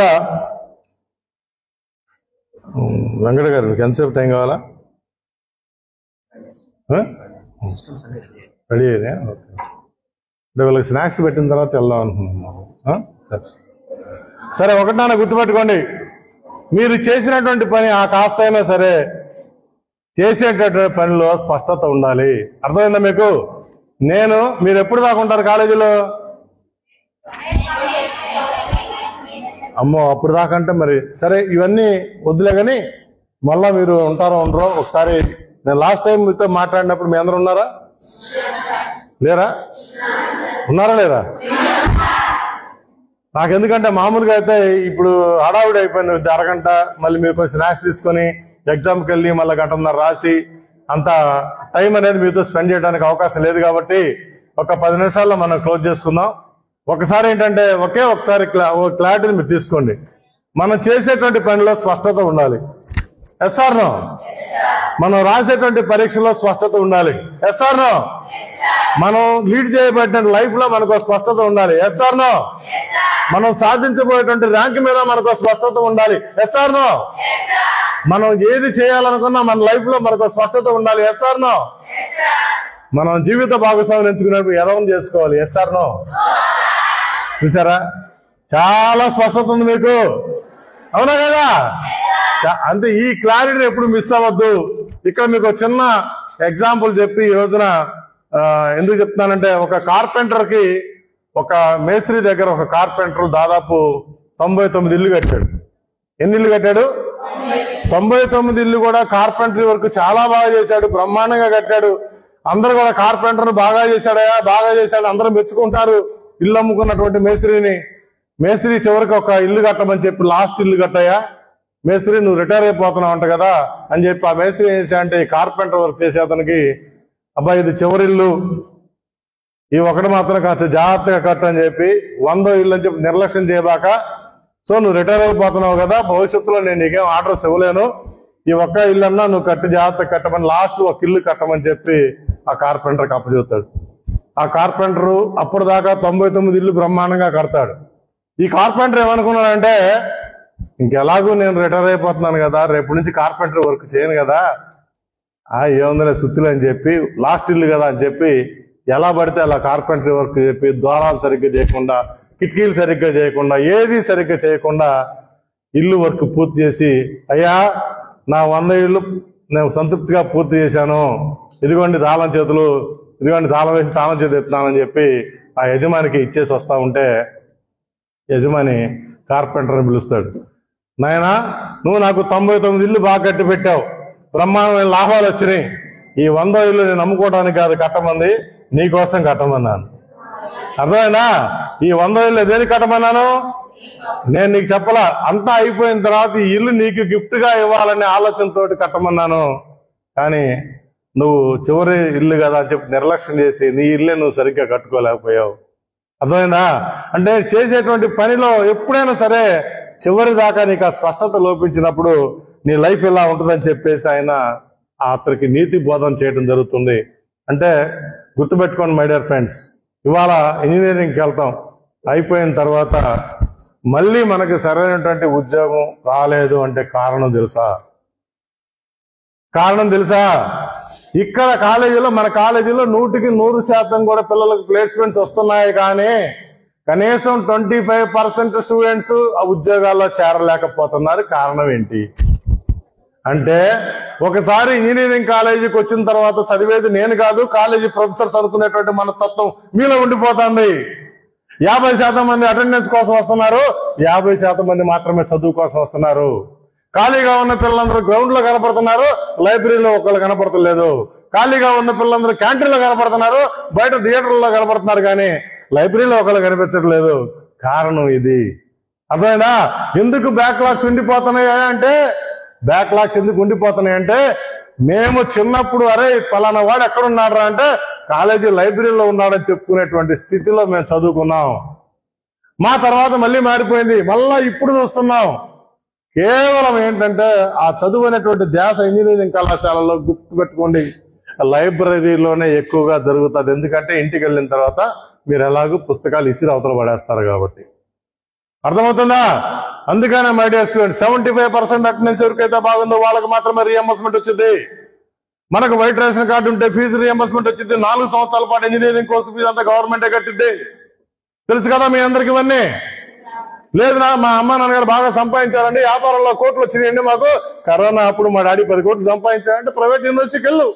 వెంకట గారు మీకు ఎంతసేపు టైం కావాలా? రెడీ అయినా? ఓకే, అంటే వీళ్ళకి స్నాక్స్ పెట్టిన తర్వాత వెళ్దాం అనుకుంటున్నాం. సరే, ఒకటి నాన్న గుర్తుపెట్టుకోండి, మీరు చేసినటువంటి పని ఆ కాస్త అయినా సరే చేసేటటువంటి పనిలో స్పష్టత ఉండాలి. అర్థమైందా మీకు? మీరు ఎప్పుడు దాకా ఉంటారు కాలేజీలో? అమ్మో, అప్పుడు దాకా అంటే మరి సరే, ఇవన్నీ వద్దులే కానీ మళ్ళా మీరు ఉంటారో ఉండరో ఒకసారి. నేను లాస్ట్ టైం మీతో మాట్లాడినప్పుడు మీ అందరూ ఉన్నారా లేరా? ఉన్నారా లేరా? నాకెందుకంటే మామూలుగా అయితే ఇప్పుడు హడావుడి అయిపోయింది, అరగంట మళ్ళీ మీరు కొంచెం స్నాక్స్ తీసుకొని ఎగ్జామ్కి వెళ్ళి మళ్ళీ 1.5 రాసి అంత టైం అనేది మీతో స్పెండ్ చేయడానికి అవకాశం లేదు. కాబట్టి ఒక 10 నిమిషాల్లో మనం క్లోజ్ చేసుకుందాం. ఒకసారి ఏంటంటే ఒకసారి క్లారిటీని మీరు తీసుకోండి. మనం చేసేటువంటి పనిలో స్పష్టత ఉండాలి. Yes or no? మనం రాసేటువంటి పరీక్షలో స్పష్టత ఉండాలి. Yes or no? మనం లీడ్ చేయబడిన లైఫ్ లో మనకు స్పష్టత ఉండాలి. Yes or no? మనం సాధించబోయేటువంటి ర్యాంక్ మీద మనకు స్పష్టత ఉండాలి. Yes or no? మనం ఏది చేయాలనుకున్నా మన లైఫ్ లో మనకు స్పష్టత ఉండాలి. Yes or no? మనం జీవిత భాగస్వామిని ఎంచుకున్నప్పుడు ఎదవం చేసుకోవాలి. Yes or no? చూసారా, చాలా స్పష్టత ఉంది మీకు, అవునా కదా? అంటే ఈ క్లారిటీని ఎప్పుడు మిస్ అవ్వద్దు. ఇక్కడ మీకు చిన్న ఎగ్జాంపుల్ చెప్పి ఈ రోజున ఎందుకు చెప్తున్నానంటే, ఒక కార్పెంటర్ కి, ఒక మేస్త్రి దగ్గర ఒక కార్పెంటర్ దాదాపు 99 ఇల్లు కట్టాడు. ఎన్ని ఇల్లు కట్టాడు? 99 ఇల్లు కూడా కార్పెంటరీ వర్క్ చాలా బాగా చేశాడు, బ్రహ్మాండంగా కట్టాడు. అందరూ కూడా కార్పెంటర్ బాగా చేశాడయా, బాగా చేశాడు, అందరూ మెచ్చుకుంటారు ఇల్లు అమ్ముకున్నటువంటి మేస్త్రిని. మేస్త్రి చివరికి ఒక ఇల్లు కట్టమని చెప్పి, లాస్ట్ ఇల్లు కట్టాయా మేస్త్రి, నువ్వు రిటైర్ అయిపోతున్నావు అంట కదా అని చెప్పి ఆ మేస్త్రి ఏం చేశా అంటే, ఈ కార్పెంటర్ వర్క్ చేసే అతనికి, అబ్బాయి ఇది చివరిల్లు, ఈ ఒకటి మాత్రం కాస్త జాగ్రత్తగా కట్టు అని చెప్పి 100 ఇల్లు అని చెప్పి నిర్లక్ష్యం చేయబాక, సో నువ్వు రిటైర్ అయిపోతున్నావు కదా, భవిష్యత్తులో నేను నీకేం ఆర్డర్స్ ఇవ్వలేను, ఈ ఒక్క ఇల్లు అన్నా నువ్వు కట్టి జాగ్రత్తగా కట్టమని లాస్ట్ ఒక ఇల్లు కట్టమని చెప్పి ఆ కార్పెంటర్కి అప్పచెబుతాడు. ఆ కార్పెంటరు అప్పుడు దాకా 99 ఇల్లు బ్రహ్మాండంగా కడతాడు. ఈ కార్పెంటర్ ఏమనుకున్నాడంటే, ఇంకెలాగూ నేను రిటైర్ అయిపోతున్నాను కదా, రేపు నుంచి కార్పెంటర్ వర్క్ చేయను కదా, ఏముందలే సుత్తులు అని చెప్పి, లాస్ట్ ఇల్లు కదా అని చెప్పి ఎలా పడితే అలా కార్పెంటరీ వర్క్ చెప్పి ద్వారాలు సరిగ్గా చేయకుండా, కిటికీలు సరిగ్గా చేయకుండా, ఏది సరిగ్గా చేయకుండా ఇల్లు వర్క్ పూర్తి చేసి, అయ్యా నా 100 ఇళ్ళు నేను సంతృప్తిగా పూర్తి చేశాను, ఇదిగోండి తాళం చేతులు, ఇదిగోండి తాళం వేసి తాళం చేతులు ఎత్తున్నానని చెప్పి ఆ యజమానికి ఇచ్చేసి వస్తా ఉంటే యజమాని కార్పెంటర్ని పిలుస్తాడు. నాయనా, నువ్వు నాకు 99 ఇళ్ళు బాగా కట్టి పెట్టావు, బ్రహ్మాండమైన లాభాలు వచ్చినాయి, ఈ 100 ఇళ్ళు నేను అమ్ముకోవడానికి కాదు కట్టమంది, నీకోసం కట్టమన్నాను. అర్థమైనా? ఈ 100 ఇళ్ళు దేనికి కట్టమన్నాను? నేను నీకు చెప్పలా, అంతా అయిపోయిన తర్వాత ఈ ఇల్లు నీకు గిఫ్ట్ గా ఇవ్వాలనే ఆలోచనతో కట్టమన్నాను. కానీ నువ్వు చివరి ఇల్లు కదా అని చెప్పి నిర్లక్ష్యం చేసి నీ ఇల్లే నువ్వు సరిగ్గా కట్టుకోలేకపోయావు. అర్థమైందా? అంటే చేసేటువంటి పనిలో ఎప్పుడైనా సరే చివరి దాకా నీకు ఆ స్పష్టత లోపించినప్పుడు నీ లైఫ్ ఇలా ఉంటుందని చెప్పేసి ఆయన అతనికి నీతి బోధన చేయడం జరుగుతుంది. అంటే గుర్తుపెట్టుకోండి మై డియర్ ఫ్రెండ్స్, ఇవాళ ఇంజనీరింగ్కి వెళ్తాం, అయిపోయిన తర్వాత మళ్ళీ మనకి సరైనటువంటి ఉద్యోగం రాలేదు అంటే కారణం తెలుసా? కారణం తెలుసా? ఇక్కడ కాలేజీలో, మన కాలేజీలో 100కి 100% కూడా పిల్లలకు ప్లేస్మెంట్స్ వస్తున్నాయి, కానీ కనీసం 25% స్టూడెంట్స్ ఆ ఉద్యోగాల్లో చేరలేకపోతున్నారు. కారణం ఏంటి అంటే, ఒకసారి ఇంజనీరింగ్ కాలేజీకి వచ్చిన తర్వాత చదివేది నేను కాదు, కాలేజీ ప్రొఫెసర్స్ అనుకునేటువంటి మన తత్వం మీలో ఉండిపోతుంది. 50% మంది అటెండెన్స్ కోసం వస్తున్నారు, 50% మంది మాత్రమే చదువు కోసం వస్తున్నారు. ఖాళీగా ఉన్న పిల్లలందరూ గ్రౌండ్ లో కనపడుతున్నారు, లైబ్రరీలో ఒకళ్ళు కనపడతలేదు. ఖాళీగా ఉన్న పిల్లలందరూ క్యాంటీన్లో కనపడుతున్నారు, బయట థియేటర్లో కనపడుతున్నారు, కానీ లైబ్రరీలో ఒకళ్ళు కనిపించట్లేదు. కారణం ఇది. అర్థమైనా? ఎందుకు బ్యాక్లాగ్స్ ఉండిపోతున్నాయి అంటే, బ్యాక్లాగ్స్ ఎందుకు ఉండిపోతున్నాయి అంటే, మేము చిన్నప్పుడు అరే పలానా వాడు ఎక్కడున్నాడు అంటే కాలేజీ లైబ్రరీలో ఉన్నాడని చెప్పుకునేటువంటి స్థితిలో మేము చదువుకున్నాం. మా తర్వాత మళ్ళీ మారిపోయింది, మళ్ళా ఇప్పుడు చూస్తున్నాం. కేవలం ఏంటంటే ఆ చదువు అనేటువంటి ధ్యాస ఇంజనీరింగ్ కళాశాలలో గుర్తుపెట్టుకోండి, లైబ్రరీలోనే ఎక్కువగా జరుగుతుంది. ఎందుకంటే ఇంటికి వెళ్ళిన తర్వాత మీరు ఎలాగూ పుస్తకాలు ఇసిరి అవతల పడేస్తారు కాబట్టి. అర్థమవుతుందా? అందుకనే మై డియర్ స్టూడెంట్స్, 75% అటెండెన్స్ ఎవరికైతే బాగుందో వాళ్ళకి మాత్రమే రియంబర్స్మెంట్ వచ్చింది. మనకు వైట్ రేషన్ కార్డు ఉంటే ఫీజు రియంబర్స్మెంట్ వచ్చింది. 4 సంవత్సరాల పాటు ఇంజనీరింగ్ కోర్సు ఫీజు అంతా గవర్నమెంటే కట్టింది. తెలుసు కదా మీ అందరికి ఇవన్నీ? లేదునా మా అమ్మ నాన్నగారు బాగా సంపాదించారండి, వ్యాపారంలో కోట్లు వచ్చినాయండి మాకు, కరోనా అప్పుడు మా డాడీ 10 కోట్లు సంపాదించారంటే ప్రైవేట్ యూనివర్సిటీకి వెళ్ళు.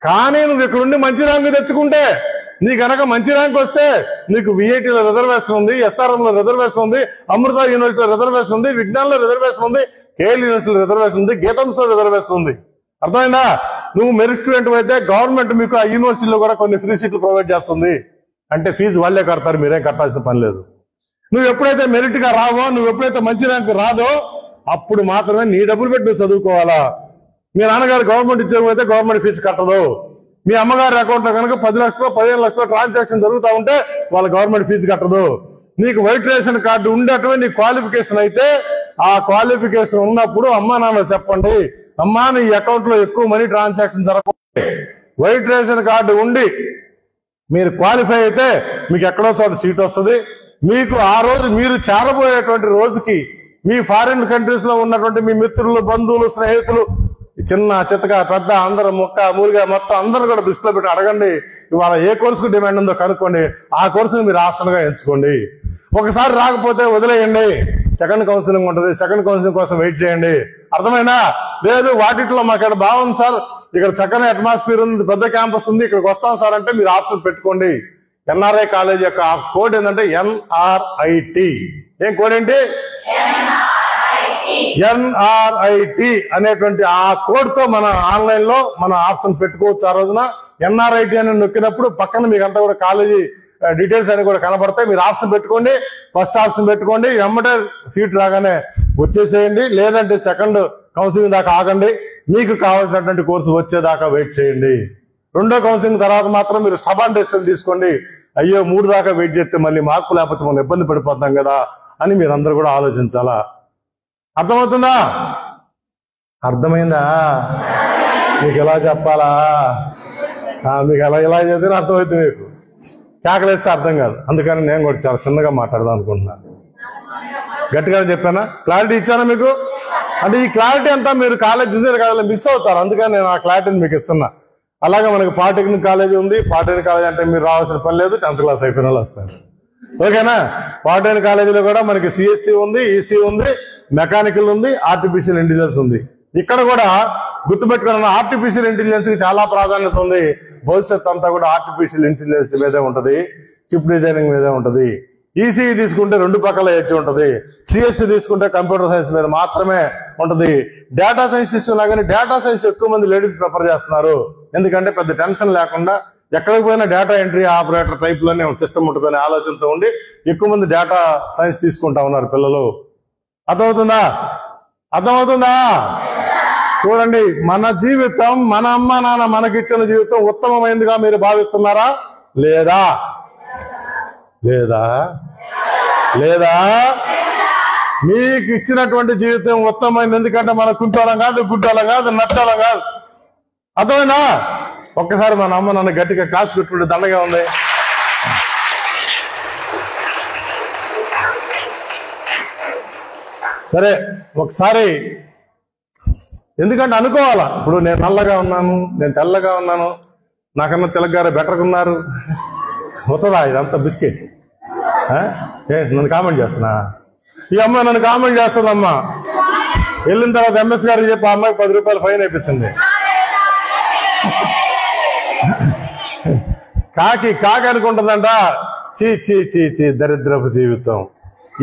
కానీ నువ్వు ఇక్కడ ఉండి మంచి ర్యాంకు తెచ్చుకుంటే, నీ కనుక మంచి ర్యాంక్ వస్తే నీకు విఐటీలో రిజర్వేషన్ ఉంది, ఎస్ఆర్ఎంలో రిజర్వేషన్ ఉంది, అమృత యూనివర్సిటీలో రిజర్వేషన్ ఉంది, విజ్ఞాన్లో రిజర్వేషన్ ఉంది, కేఎల్ యూనివర్సిటీలో రిజర్వేషన్ ఉంది, గీతంస్లో రిజర్వేషన్ ఉంది. అర్థమైందా? నువ్వు మెరిట్ స్టూడెంట్ అయితే గవర్నమెంట్ మీకు ఆ యూనివర్సిటీలో కూడా కొన్ని ఫ్రీ సీట్లు ప్రొవైడ్ చేస్తుంది. అంటే ఫీజు వాళ్ళే కడతారు, మీరేం కట్టాల్సిన పని లేదు. నువ్వు ఎప్పుడైతే మెరిట్ గా రావో, నువ్వు ఎప్పుడైతే మంచి ర్యాంక్ రాదో అప్పుడు మాత్రమే నీ డబ్బులు పెట్టి నువ్వు చదువుకోవాలా. మీ నాన్నగారు గవర్నమెంట్ ఉద్యోగం అయితే గవర్నమెంట్ ఫీజు కట్టదు. మీ అమ్మగారి అకౌంట్ లో కనుక 10 లక్షలు 15 లక్షలు ట్రాన్సాక్షన్ జరుగుతూ ఉంటే వాళ్ళ గవర్నమెంట్ ఫీజు కట్టదు. నీకు వైట్ రేషన్ కార్డు ఉండటమే నీ క్వాలిఫికేషన్ అయితే, ఆ క్వాలిఫికేషన్ ఉన్నప్పుడు అమ్మా నాన్న చెప్పండి, అమ్మా నీ అకౌంట్ లో ఎక్కువ మనీ ట్రాన్సాక్షన్ జరగకుండా వైట్ రేషన్ కార్డు ఉండి మీరు క్వాలిఫై అయితే మీకు ఎక్కడో చోట సీట్ వస్తుంది. మీకు ఆ రోజు మీరు చేరబోయేటువంటి రోజుకి మీ ఫారిన్ కంట్రీస్ లో ఉన్నటువంటి మీ మిత్రులు, బంధువులు, స్నేహితులు, చిన్న చిత్తగా పెద్ద అందరూ ముక్క మూలిగా మొత్తం అందరూ కూడా దృష్టిలో పెట్టి అడగండి, ఇవాళ ఏ కోర్సుకు డిమాండ్ ఉందో కనుక్కోండి, ఆ కోర్సును మీరు ఆప్షన్ గా ఎంచుకోండి. ఒకసారి రాకపోతే వదిలేయండి, సెకండ్ కౌన్సిలింగ్ ఉంటుంది, సెకండ్ కౌన్సిలింగ్ కోసం వెయిట్ చేయండి. అర్థమైనా? లేదు వాటిలో మాకు ఇక్కడ బాగుంది సార్, ఇక్కడ చక్కని అట్మాస్ఫియర్ ఉంది, పెద్ద క్యాంపస్ ఉంది, ఇక్కడికి వస్తాం సార్ అంటే మీరు ఆప్షన్ పెట్టుకోండి. ఎన్ఆర్ఐ కాలేజ్ యొక్క కోడ్ ఏంటంటే NRIT. ఏం కోడ్ ఏంటి? NRIT అనేటువంటి ఆ కోడ్ తో మన ఆన్లైన్ లో మన ఆప్షన్ పెట్టుకోవచ్చు. ఆ రోజున NRIT అని నొక్కినప్పుడు పక్కన మీకు అంతా కూడా కాలేజీ డీటెయిల్స్ అని కూడా కనబడతాయి. మీరు ఆప్షన్ పెట్టుకోండి, ఫస్ట్ ఆప్షన్ పెట్టుకోండి, వెంబడే సీట్ రాగానే వచ్చేసేయండి. లేదంటే సెకండ్ కౌన్సిలింగ్ దాకా ఆగండి, మీకు కావాల్సినటువంటి కోర్సు వచ్చేదాకా వెయిట్ చేయండి. రెండో కౌన్సిలింగ్ తర్వాత మాత్రం మీరు స్టబాన్ డెసిషన్ తీసుకోండి. అయ్యో 3 దాకా వెయిట్ చేస్తే మళ్ళీ మార్పు లేకపోతే మనం ఇబ్బంది పడిపోతాం కదా అని మీరు అందరూ కూడా ఆలోచించాలా. అర్థమవుతుందా? అర్థమైందా? మీకు ఎలా చెప్పాలా? మీకు ఎలా చెప్తే అర్థమవుతుంది. మీకు కేకలేస్తే అర్థం కాదు. అందుకని నేను కూడా చాలా చిన్నగా మాట్లాడదాం అనుకుంటున్నాను. గట్టిగా చెప్పానా? క్లారిటీ ఇచ్చానా మీకు? అంటే ఈ క్లారిటీ అంతా మీరు కాలేజ్ ఇంజనీర్ కాలేజ్ మిస్ అవుతారు. అందుకని నేను ఆ క్లారిటీని మీకు ఇస్తున్నా. అలాగే మనకి పాలిటెక్నిక్ కాలేజీ ఉంది. పాలిటెక్నిక్ కాలేజ్ అంటే మీరు రావాల్సిన పని లేదు, 10th క్లాస్ అయిపోయిన వాళ్ళు వస్తారు. ఓకేనా? పాలిటెక్నిక్ కాలేజీలో కూడా మనకి సిఎస్సి ఉంది, ఈసీ ఉంది, మెకానికల్ ఉంది, ఆర్టిఫిషియల్ ఇంటెలిజెన్స్ ఉంది. ఇక్కడ కూడా గుర్తుపెట్టుకున్న ఆర్టిఫిషియల్ ఇంటెలిజెన్స్ కి చాలా ప్రాధాన్యత ఉంది. భవిష్యత్ అంతా కూడా ఆర్టిఫిషియల్ ఇంటెలిజెన్స్ మీదే ఉంటది, చిప్ డిజైనింగ్ మీదే ఉంటది. ఈసీ తీసుకుంటే 2 పక్కల ఎడ్జ్ ఉంటది, సిఎస్సి తీసుకుంటే కంప్యూటర్ సైన్స్ మీద మాత్రమే ఉంటది. డేటా సైన్స్ తీసుకున్నా కానీ డేటా సైన్స్ ఎక్కువ మంది లేడీస్ ప్రిఫర్ చేస్తున్నారు. ఎందుకంటే పెద్ద టెన్షన్ లేకుండా ఎక్కడికి పోయినా డేటా ఎంట్రీ ఆపరేటర్ టైప్ లోనే సిస్టమ్ ఉంటుందనే ఆలోచనతో ఉండి ఎక్కువ మంది డేటా సైన్స్ తీసుకుంటా ఉన్నారు పిల్లలు. అర్థమవుతుందా? చూడండి, మన జీవితం, మన అమ్మ నాన్న మనకిచ్చిన జీవితం ఉత్తమమైందిగా మీరు భావిస్తున్నారా? లేదా? మీకు ఇచ్చినటువంటి జీవితం ఉత్తమమైంది. ఎందుకంటే మన గుడ్డోళం కాదు, నచ్చోళం కాదు. అర్థమైనా? ఒక్కసారి మన అమ్మ నన్ను గట్టిగా కాసు పెట్టుకుంటే దండగా ఉంది. సరే, ఒకసారి ఎందుకంటే అనుకోవాలా. ఇప్పుడు నేను నల్లగా ఉన్నాను, నేను తెల్లగా ఉన్నాను, నాకన్నా తెల్లగారు బెటర్గా ఉన్నారు. వస్తుందా ఇదంతా బిస్కెట్? నన్ను కామెంట్ చేస్తున్నా, ఈ అమ్మాయి నన్ను కామెంట్ చేస్తుందమ్మా. వెళ్ళిన తర్వాత ఎంఎస్ గారికి చెప్పి ఆ అమ్మాయికి 10 రూపాయలు ఫైన్ వేయించింది. కాకి అనుకుంటుందంట, చీ దరిద్రపు జీవితం,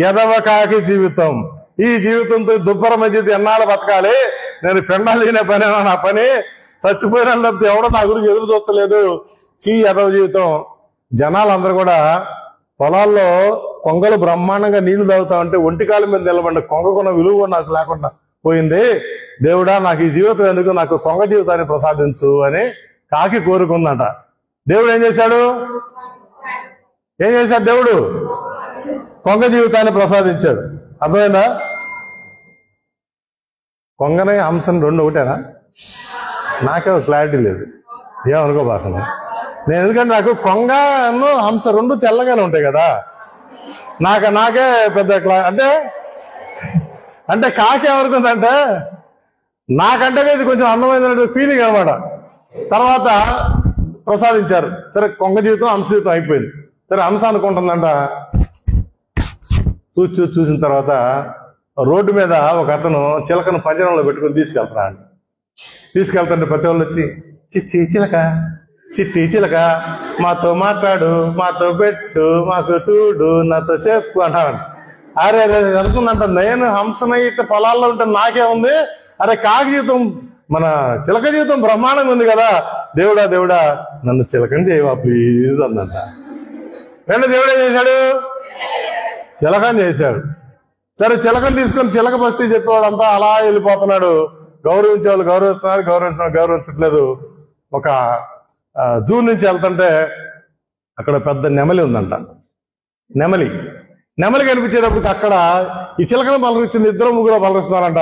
ఎదవ కాకి జీవితం, ఈ జీవితంతో దుబ్బర మధ్య ఎన్నాళ్ళు బతకాలి, నేను పెండాలు తినే పని, నా పని చచ్చిపోయిన తప్పితే ఎవడో నా గురించి ఎదురు చూస్తలేదు, ఎదవ జీవితం. జనాలందరూ కూడా పొలాల్లో కొంగలు బ్రహ్మాండంగా నీళ్లు తాగుతా ఉంటే ఒంటికాల మీద నిలబడి కొంగకున్న విలువ నాకు లేకుండా పోయింది. దేవుడా, నాకు ఈ జీవితం ఎందుకు, నాకు కొంగ జీవితాన్ని ప్రసాదించు అని కాకి కోరుకుందంట. దేవుడు ఏం చేశాడు? దేవుడు కొంగ జీవితాన్ని ప్రసాదించాడు. అర్థమైందా? కొంగనే హంసని 2 ఒకటేనా? నాకే క్లారిటీ లేదు, ఏమనుకోబాకుండా. నేను ఎందుకంటే నాకు కొంగను హంస 2 తెల్లగానే ఉంటాయి కదా, నాకే పెద్ద అంటే కాకి ఏమనుకుందంటే నాకంటే ఇది కొంచెం అందమైన ఫీలింగ్ అనమాట. తర్వాత ప్రసాదించారు. సరే, కొంగ జీవితం హంస జీవితం అయిపోయింది. సరే, హంస అనుకుంటుందంట. చూసిన తర్వాత రోడ్డు మీద ఒక అతను చిలకను పంజరంలో పెట్టుకుని తీసుకెళ్తుంటే ప్రతి వాళ్ళు వచ్చి, చిట్టి చిలక మాతో మాట్లాడు, మాతో పెట్టు, మాకు చూడు, నాతో చెప్పు అంటాడు. అరే అనుకుందంట, నేను హంసనై ఇట్లా పొలాల్లో ఉంటే నాకే ఉంది, అరే కాకి జీవితం, మన చిలక జీవితం బ్రహ్మాండంగా ఉంది కదా, దేవుడా నన్ను చిలకని చేయవా ప్లీజ్ అందంట. దేవుడు ఏం చేశాడు? చిలకని చేశాడు. సరే, చిలకని తీసుకొని చిలక బస్తీ చెప్పేవాడంతా అలా వెళ్ళిపోతున్నాడు. గౌరవించే వాళ్ళు గౌరవిస్తున్నారు, గౌరవించట్లేదు. ఒక జూ నుంచి వెళ్తుంటే అక్కడ పెద్ద నెమలి ఉందంట. నెమలి కనిపించేటప్పటికి అక్కడ ఈ చిలకను పలకరించింది, 2-3 పలకరిస్తున్నారంట.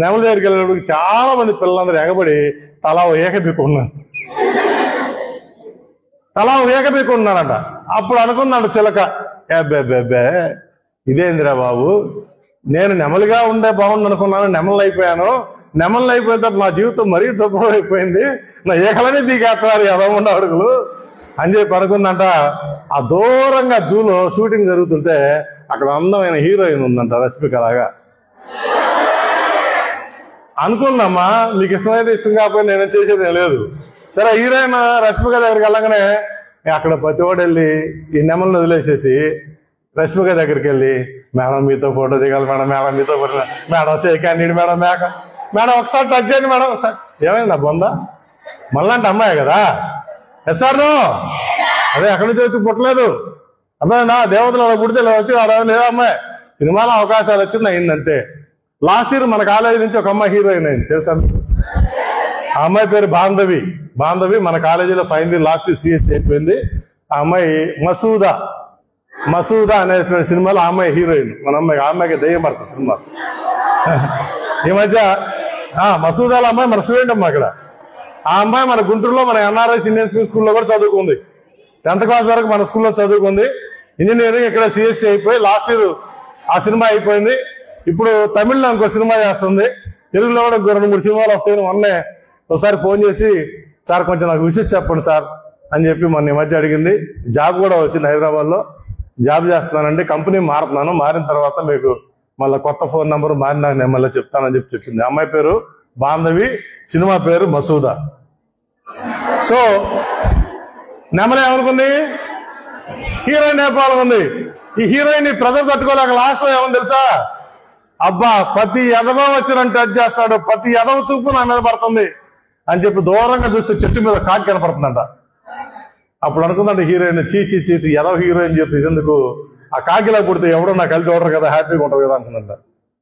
నెమలి దగ్గరికి వెళ్ళేటప్పటికి చాలా మంది పిల్లలందరూ ఎగబడి తలా ఏకబీకున్నారంట. అప్పుడు అనుకున్నాడు చిలక, ఇదేందిరా బాబు, నేను నెమలిగా ఉండే బాగుంది అనుకున్నాను, నెమలి అయిపోయాను తర్వాత నా జీవితం మరీ దుఃఖం అయిపోయింది, నా ఏకలని బీకేస్తున్నారు ఎదముండ అడుగులు అని చెప్పి అనుకుందంట. ఆ దూరంగా జూలో షూటింగ్ జరుగుతుంటే అక్కడ అందమైన హీరోయిన్ ఉందంట, రష్మిక లాగా. అనుకున్నామ్మా, మీకు ఇష్టమైతే ఇష్టం కాకపోతే నేనేం చేసేది లేదు. సరే, హీరోయిన్ రష్మిక దగ్గరికి వెళ్ళగానే అక్కడ ప్రతివాడు వెళ్ళి ఈ నెమలను వదిలేసేసి రష్మిక దగ్గరికి వెళ్ళి, మేడం మీతో ఫోటో దిగాలి మేడం మీతో ఫోటో, మేడం సేకాండి మేడం ఒకసారి టచ్ చేయండి మేడం ఒకసారి. ఏమైందా బొందా? మళ్ళంటే అమ్మాయి కదా, ఎస్ఆర్నో అదే ఎక్కడి నుంచి వచ్చి పుట్టలేదు. అర్థమైనా? దేవతలు అలా పుడితే వచ్చి లేదా అమ్మాయి సినిమాలో అవకాశాలు వచ్చింది, అయిందంతే. లాస్ట్ ఇయర్ మన కాలేజీ నుంచి ఒక అమ్మాయి హీరోయిన్ అయింది, తెలుసా? ఆ అమ్మాయి పేరు బాంధవి. మన కాలేజీలో ఫైనల్ ఇయర్ లాస్ట్ సిఎస్సి అయిపోయింది. ఆ అమ్మాయి మసూదా అనే సినిమాలో ఆ అమ్మాయి హీరోయిన్. ఆ అమ్మాయికి దయ్యం పడుతుంది సినిమా. ఈ మధ్య మసూదాల అమ్మాయి మన స్టూడెంట్ అమ్మా. ఇక్కడ ఆ అమ్మాయి మన గుంటూరులో మన ఎన్ఆర్ఐస్ ఇండియన్ స్కూల్లో కూడా చదువుకుంది. 10th క్లాస్ వరకు మన స్కూల్లో చదువుకుంది. ఇంజనీరింగ్ ఇక్కడ సిఎస్సి అయిపోయి లాస్ట్ ఇయర్ ఆ సినిమా అయిపోయింది. ఇప్పుడు తమిళ్లో ఇంకో సినిమా చేస్తుంది, తెలుగులో కూడా 2-3 సినిమాలు వస్తాయని మొన్నే ఒకసారి ఫోన్ చేసి సార్ కొంచెం నాకు విషయం చెప్పండి సార్ అని చెప్పి మొన్న ఈ మధ్య అడిగింది. జాబ్ కూడా వచ్చింది, హైదరాబాద్లో జాబ్ చేస్తున్నానండి, కంపెనీ మారుతున్నాను, మారిన తర్వాత మీకు మళ్ళీ కొత్త ఫోన్ నెంబర్ మారినా నేను మళ్ళీ చెప్తానని చెప్పి చెప్పింది. అమ్మాయి పేరు బాంధవి, సినిమా పేరు మసూదా. సో నెమలి ఏమనుకుంది, హీరోయిన్ అయిపోవాలనుకుంది. ఈ హీరోయిన్ ప్రజలు తట్టుకోలేక లాస్ట్ లో ఏమని తెలుసా, అబ్బా ప్రతి ఎదవ వచ్చిన టచ్ చేస్తాడు, ప్రతి ఎదవ చూపు నా మీద పడుతుంది అని చెప్పి దూరంగా చూస్తే చెట్టు మీద కాకి కనపడుతుందంట. అప్పుడు అనుకుందంట హీరోయిన్, చీచి చీచి ఎదవ హీరోయిన్ చేతి ఎందుకు, ఆ కాకిలా పుడితే ఎవడో నాకు కలిసి చూడరు కదా, హ్యాపీగా ఉంటుంది కదా అనుకుందంట.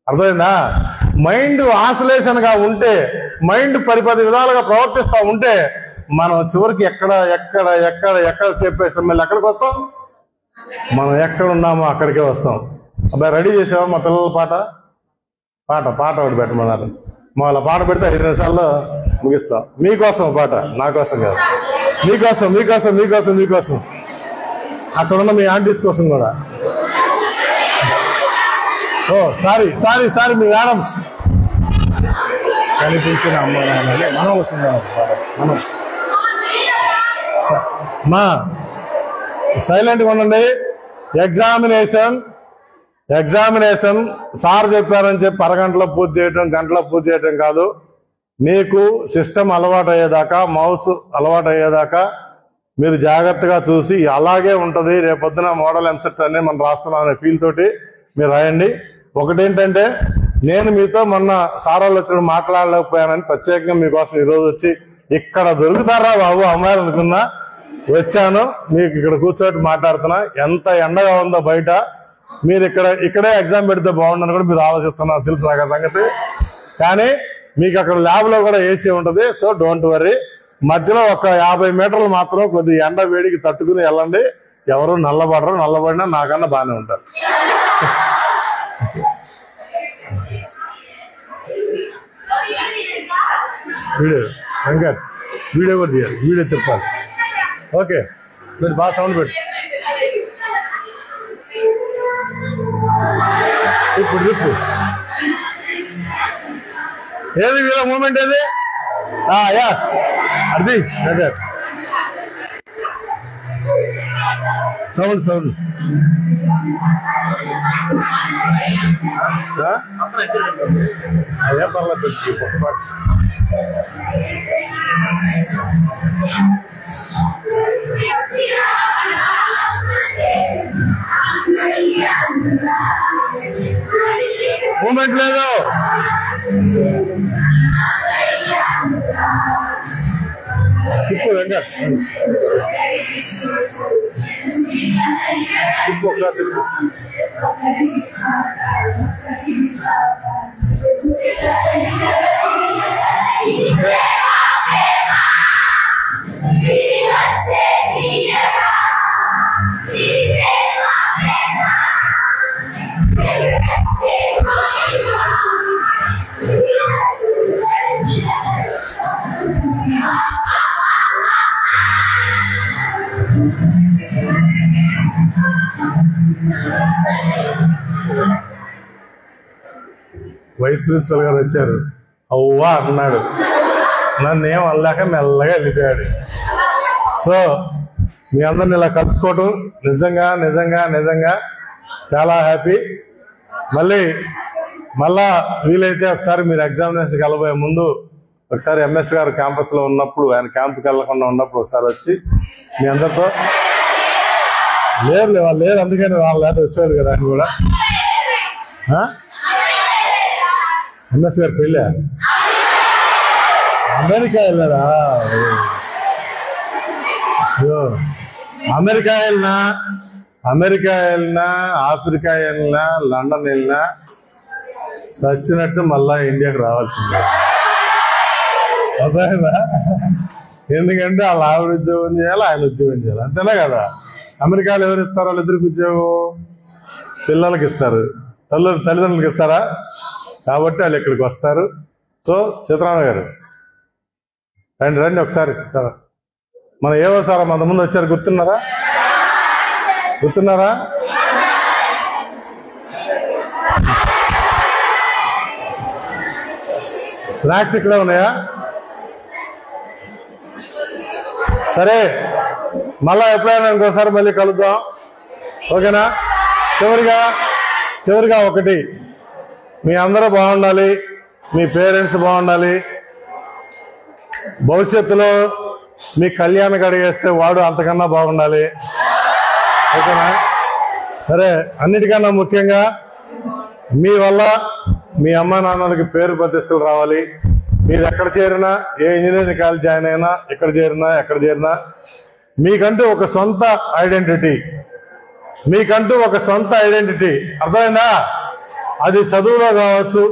అర్థమైందా? మైండ్ ఆసిలేషన్ గా ఉంటే, మైండ్ 10 విధాలుగా ప్రవర్తిస్తూ ఉంటే మనం చివరికి ఎక్కడ ఎక్కడ ఎక్కడ ఎక్కడ చెప్పేస్తాం, మళ్ళీ ఎక్కడికి వస్తాం, మనం ఎక్కడ ఉన్నామో అక్కడికే వస్తాం. అబ్బాయి రెడీ చేసావా మా పిల్లల పాట ఒకటి పెట్టమన్నారు. వాళ్ళ పాట పెడితే 5 నిమిషాల్లో ముగిస్తాం. మీకోసం పాట, నా కోసం కాదు, మీకోసం మీకోసం మీకోసం మీకోసం, అక్కడున్న మీ ఆంటీస్ కోసం కూడా. ఓ సారీ సారీ సారీ, మీ మేడమ్స్ కనిపించిన అమ్మ నాన్నని మనం వస్తున్నాం. మనం మా సైలెంట్గా ఉండండి. ఎగ్జామినేషన్ సార్ చెప్పారని చెప్పి అరగంటలో పూర్తి చేయటం, గంటలో పూర్తి చేయటం కాదు. మీకు సిస్టమ్ అలవాటు అయ్యేదాకా, మౌస్ అలవాటు అయ్యేదాకా మీరు జాగ్రత్తగా చూసి అలాగే ఉంటుంది, రేపొద్దున మోడల్ ఎంసెట్ అనేది మనం రాస్తున్నాం అనే ఫీల్ తోటి మీరు రాయండి. ఒకటేంటంటే, నేను మీతో మొన్న సారాలు వచ్చినప్పుడు మాట్లాడలేకపోయానని ప్రత్యేకంగా మీకోసం ఈరోజు వచ్చి ఇక్కడ దొరుకుతారా బాబు అమ్మాయిలు అనుకున్నా వచ్చాను. మీకు ఇక్కడ కూర్చోబెట్టి మాట్లాడుతున్నా. ఎంత ఎండగా ఉందో బయట, మీరు ఇక్కడే ఎగ్జామ్ పెడితే బాగుండని కూడా మీరు ఆలోచిస్తున్నారు, తెలుసు నాకు ఆ సంగతి. కానీ మీకు అక్కడ ల్యాబ్ లో కూడా ఏసీ ఉంటుంది. So don't worry. మధ్యలో ఒక 50 మీటర్లు మాత్రం కొద్ది ఎండ వేడికి తట్టుకుని వెళ్ళండి. ఎవరు నల్లబడరు, నల్లబడినా నాకన్నా బాగానే ఉంటారు. వెంకట్ వీడియో కూడా తీయాలి, వీడియో చెప్పాలి. ఓకే, మీరు బాగా సౌండ్ పెట్టు. ఇప్పుడు ఏది వీళ్ళ మూమెంట్ ఏది? యాస్ అది సౌండ్ అదే పర్లేదు. మూమెంట్ లేదు. తిప్పు వెంకట్, తిప్పు ఒకసారి తిప్పు. వైస్ ప్రిన్సిపల్ గారు వచ్చారు, అవ్వా అన్నాడు. నన్ను ఏం అల్లాక మెల్లగా వెళ్ళిపోయాడు. సో మీ అందరిని ఇలా కలుసుకోవటం నిజంగా నిజంగా నిజంగా చాలా హ్యాపీ. మళ్ళా వీలైతే ఒకసారి మీరు ఎగ్జామినేషన్కి వెళ్ళబోయే ముందు ఒకసారి ఎంఎస్ గారు క్యాంపస్లో ఉన్నప్పుడు, ఆయన క్యాంప్కి వెళ్ళకుండా ఉన్నప్పుడు ఒకసారి వచ్చి మీ అందరితో వాళ్ళు లేరు, అందుకని వాళ్ళు లేకపోతే వచ్చాడు కదా ఆయన కూడా. ఎంఎస్ గారు పెళ్ళా? అమెరికా వెళ్ళారా? అమెరికా వెళ్ళినా ఆఫ్రికా వెళ్ళినా లండన్ వెళ్ళినా సచ్చినట్టు మళ్ళా ఇండియాకి రావాల్సిందే. అర్థమైందా? ఎందుకంటే వాళ్ళ ఆవిడ ఉద్యోగం చేయాలి, ఆయన ఉద్యోగం చేయాలి, అంతేనా కదా. అమెరికాలో ఎవరు ఇస్తారు? వాళ్ళిద్దరికి ఉద్యోగం పిల్లలకి ఇస్తారు, తల్లిదండ్రులకి ఇస్తారా? కాబట్టి వాళ్ళు ఇక్కడికి వస్తారు. సో సీతారామ గారు రండి ఒకసారి. మన ఏవో సార్ మన ముందు వచ్చారు, గుర్తున్నారా? స్నాక్స్ ఇక్కడ ఉన్నాయా? సరే, మళ్ళా ఎప్పుడైనా ఇంకోసారి మళ్ళీ కలుద్దాం, ఓకేనా? చివరిగా ఒకటి, మీ అందరూ బాగుండాలి, మీ పేరెంట్స్ బాగుండాలి, భవిష్యత్తులో మీ కళ్యాణం కడిగేస్తే వాడు అంతకన్నా బాగుండాలి, ఓకేనా? సరే, అన్నిటికన్నా ముఖ్యంగా మీ వల్ల మీ అమ్మా నాన్నలకి పేరు ప్రతిష్టలు రావాలి. మీరు ఎక్కడ చేరినా, ఏ ఇంజనీరింగ్ కాలేజ్ జాయిన్ అయినా, ఎక్కడ చేరినా మీకంటూ ఒక సొంత ఐడెంటిటీ, అర్థమైందా? అది చదువులో కావచ్చు,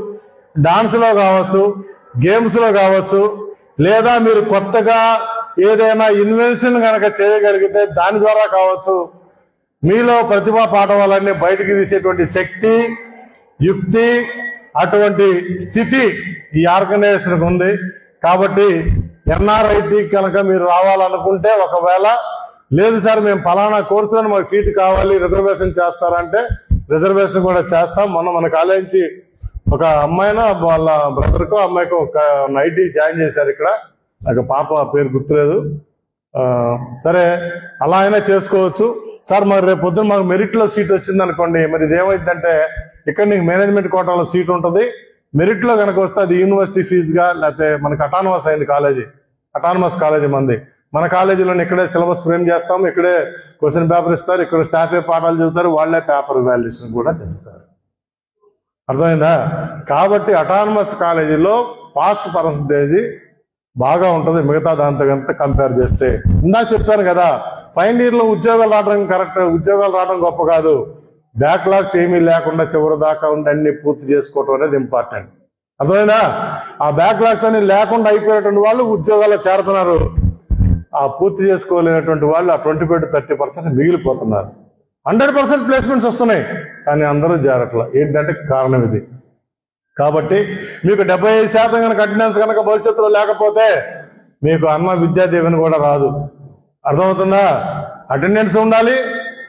డాన్స్లో కావచ్చు, గేమ్స్లో కావచ్చు, లేదా మీరు కొత్తగా ఏదైనా ఇన్వెన్షన్ కనుక చేయగలిగితే దాని ద్వారా కావచ్చు. మీలో ప్రతిభా పాఠవాలన్నీ బయటికి తీసేటువంటి శక్తి, యుక్తి, అటువంటి స్థితి ఈ ఆర్గనైజేషన్కి ఉంది. కాబట్టి ఎన్ఆర్ఐటి కనుక మీరు రావాలనుకుంటే, ఒకవేళ లేదు సార్ మేము ఫలానా కోర్సులో మాకు సీటు కావాలి, రిజర్వేషన్ చేస్తారంటే రిజర్వేషన్ కూడా చేస్తాం. మన కాలేజ్ నుంచి ఒక అమ్మాయినా వాళ్ళ బ్రదర్కో అమ్మాయికో ఒక ఐటీ జాయిన్ చేశారు ఇక్కడ, నాకు పాప పేరు గుర్తులేదు. సరే, అలా అయినా చేసుకోవచ్చు సార్. మరి రేపు పొద్దున మాకు మెరిట్లో సీట్ వచ్చింది అనుకోండి, మరి ఇదేమైందంటే ఇక్కడ నీకు మేనేజ్మెంట్ కోటాలో సీట్ ఉంటుంది. మెరిట్లో కనుక వస్తే అది యూనివర్సిటీ ఫీజుగా, లేకపోతే మనకి అటానమస్ అయింది కాలేజీ, అటానమస్ కాలేజీ మంది. మన కాలేజీలో ఇక్కడే సిలబస్ ఫ్రేమ్ చేస్తాము, ఇక్కడే క్వశ్చన్ పేపర్ ఇస్తారు, ఇక్కడ స్టాఫే పాఠాలు చదువుతారు, వాళ్లే పేపర్ వాల్యుయేషన్ కూడా చేస్తారు. అర్థమైందా? కాబట్టి అటానమస్ కాలేజీలో పాస్ పర్సంటేజ్ బాగా ఉంటుంది మిగతా దాంతో కనుక కంపేర్ చేస్తే. ఇందా చెప్పాను కదా, ఫైనల్ ఇయర్ లో ఉద్యోగాలు రావడం కరెక్ట్, ఉద్యోగాలు రావడం గొప్ప కాదు, బ్యాక్లాగ్స్ ఏమీ లేకుండా చివరి దాకా ఉండి అన్ని పూర్తి చేసుకోవటం అనేది ఇంపార్టెంట్. అర్థమైందా? ఆ బ్యాక్లాగ్స్ అన్ని లేకుండా అయిపోయినటువంటి వాళ్ళు ఉద్యోగాల్లో చేరుతున్నారు, ఆ పూర్తి చేసుకోలేనటువంటి వాళ్ళు ఆ 20% to 30% మిగిలిపోతున్నారు. 100% ప్లేస్మెంట్స్ వస్తున్నాయి, కానీ అందరూ చేరట్లా. ఏంటంటే కారణం ఇది. కాబట్టి మీకు 75% కనుక అటెండెన్స్ కనుక భవిష్యత్తులో లేకపోతే మీకు అన్న విద్యా దీవెన కూడా రాదు. అర్థమవుతుందా? అటెండెన్స్ ఉండాలి,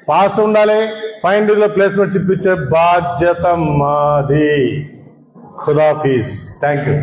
పాస్ ఉండాలి, ఫైనల్ ఇయర్ లో ప్లేస్మెంట్స్ ఇప్పించే బాధ్యత మాది. ఖుదాఫీజ్. Thank you.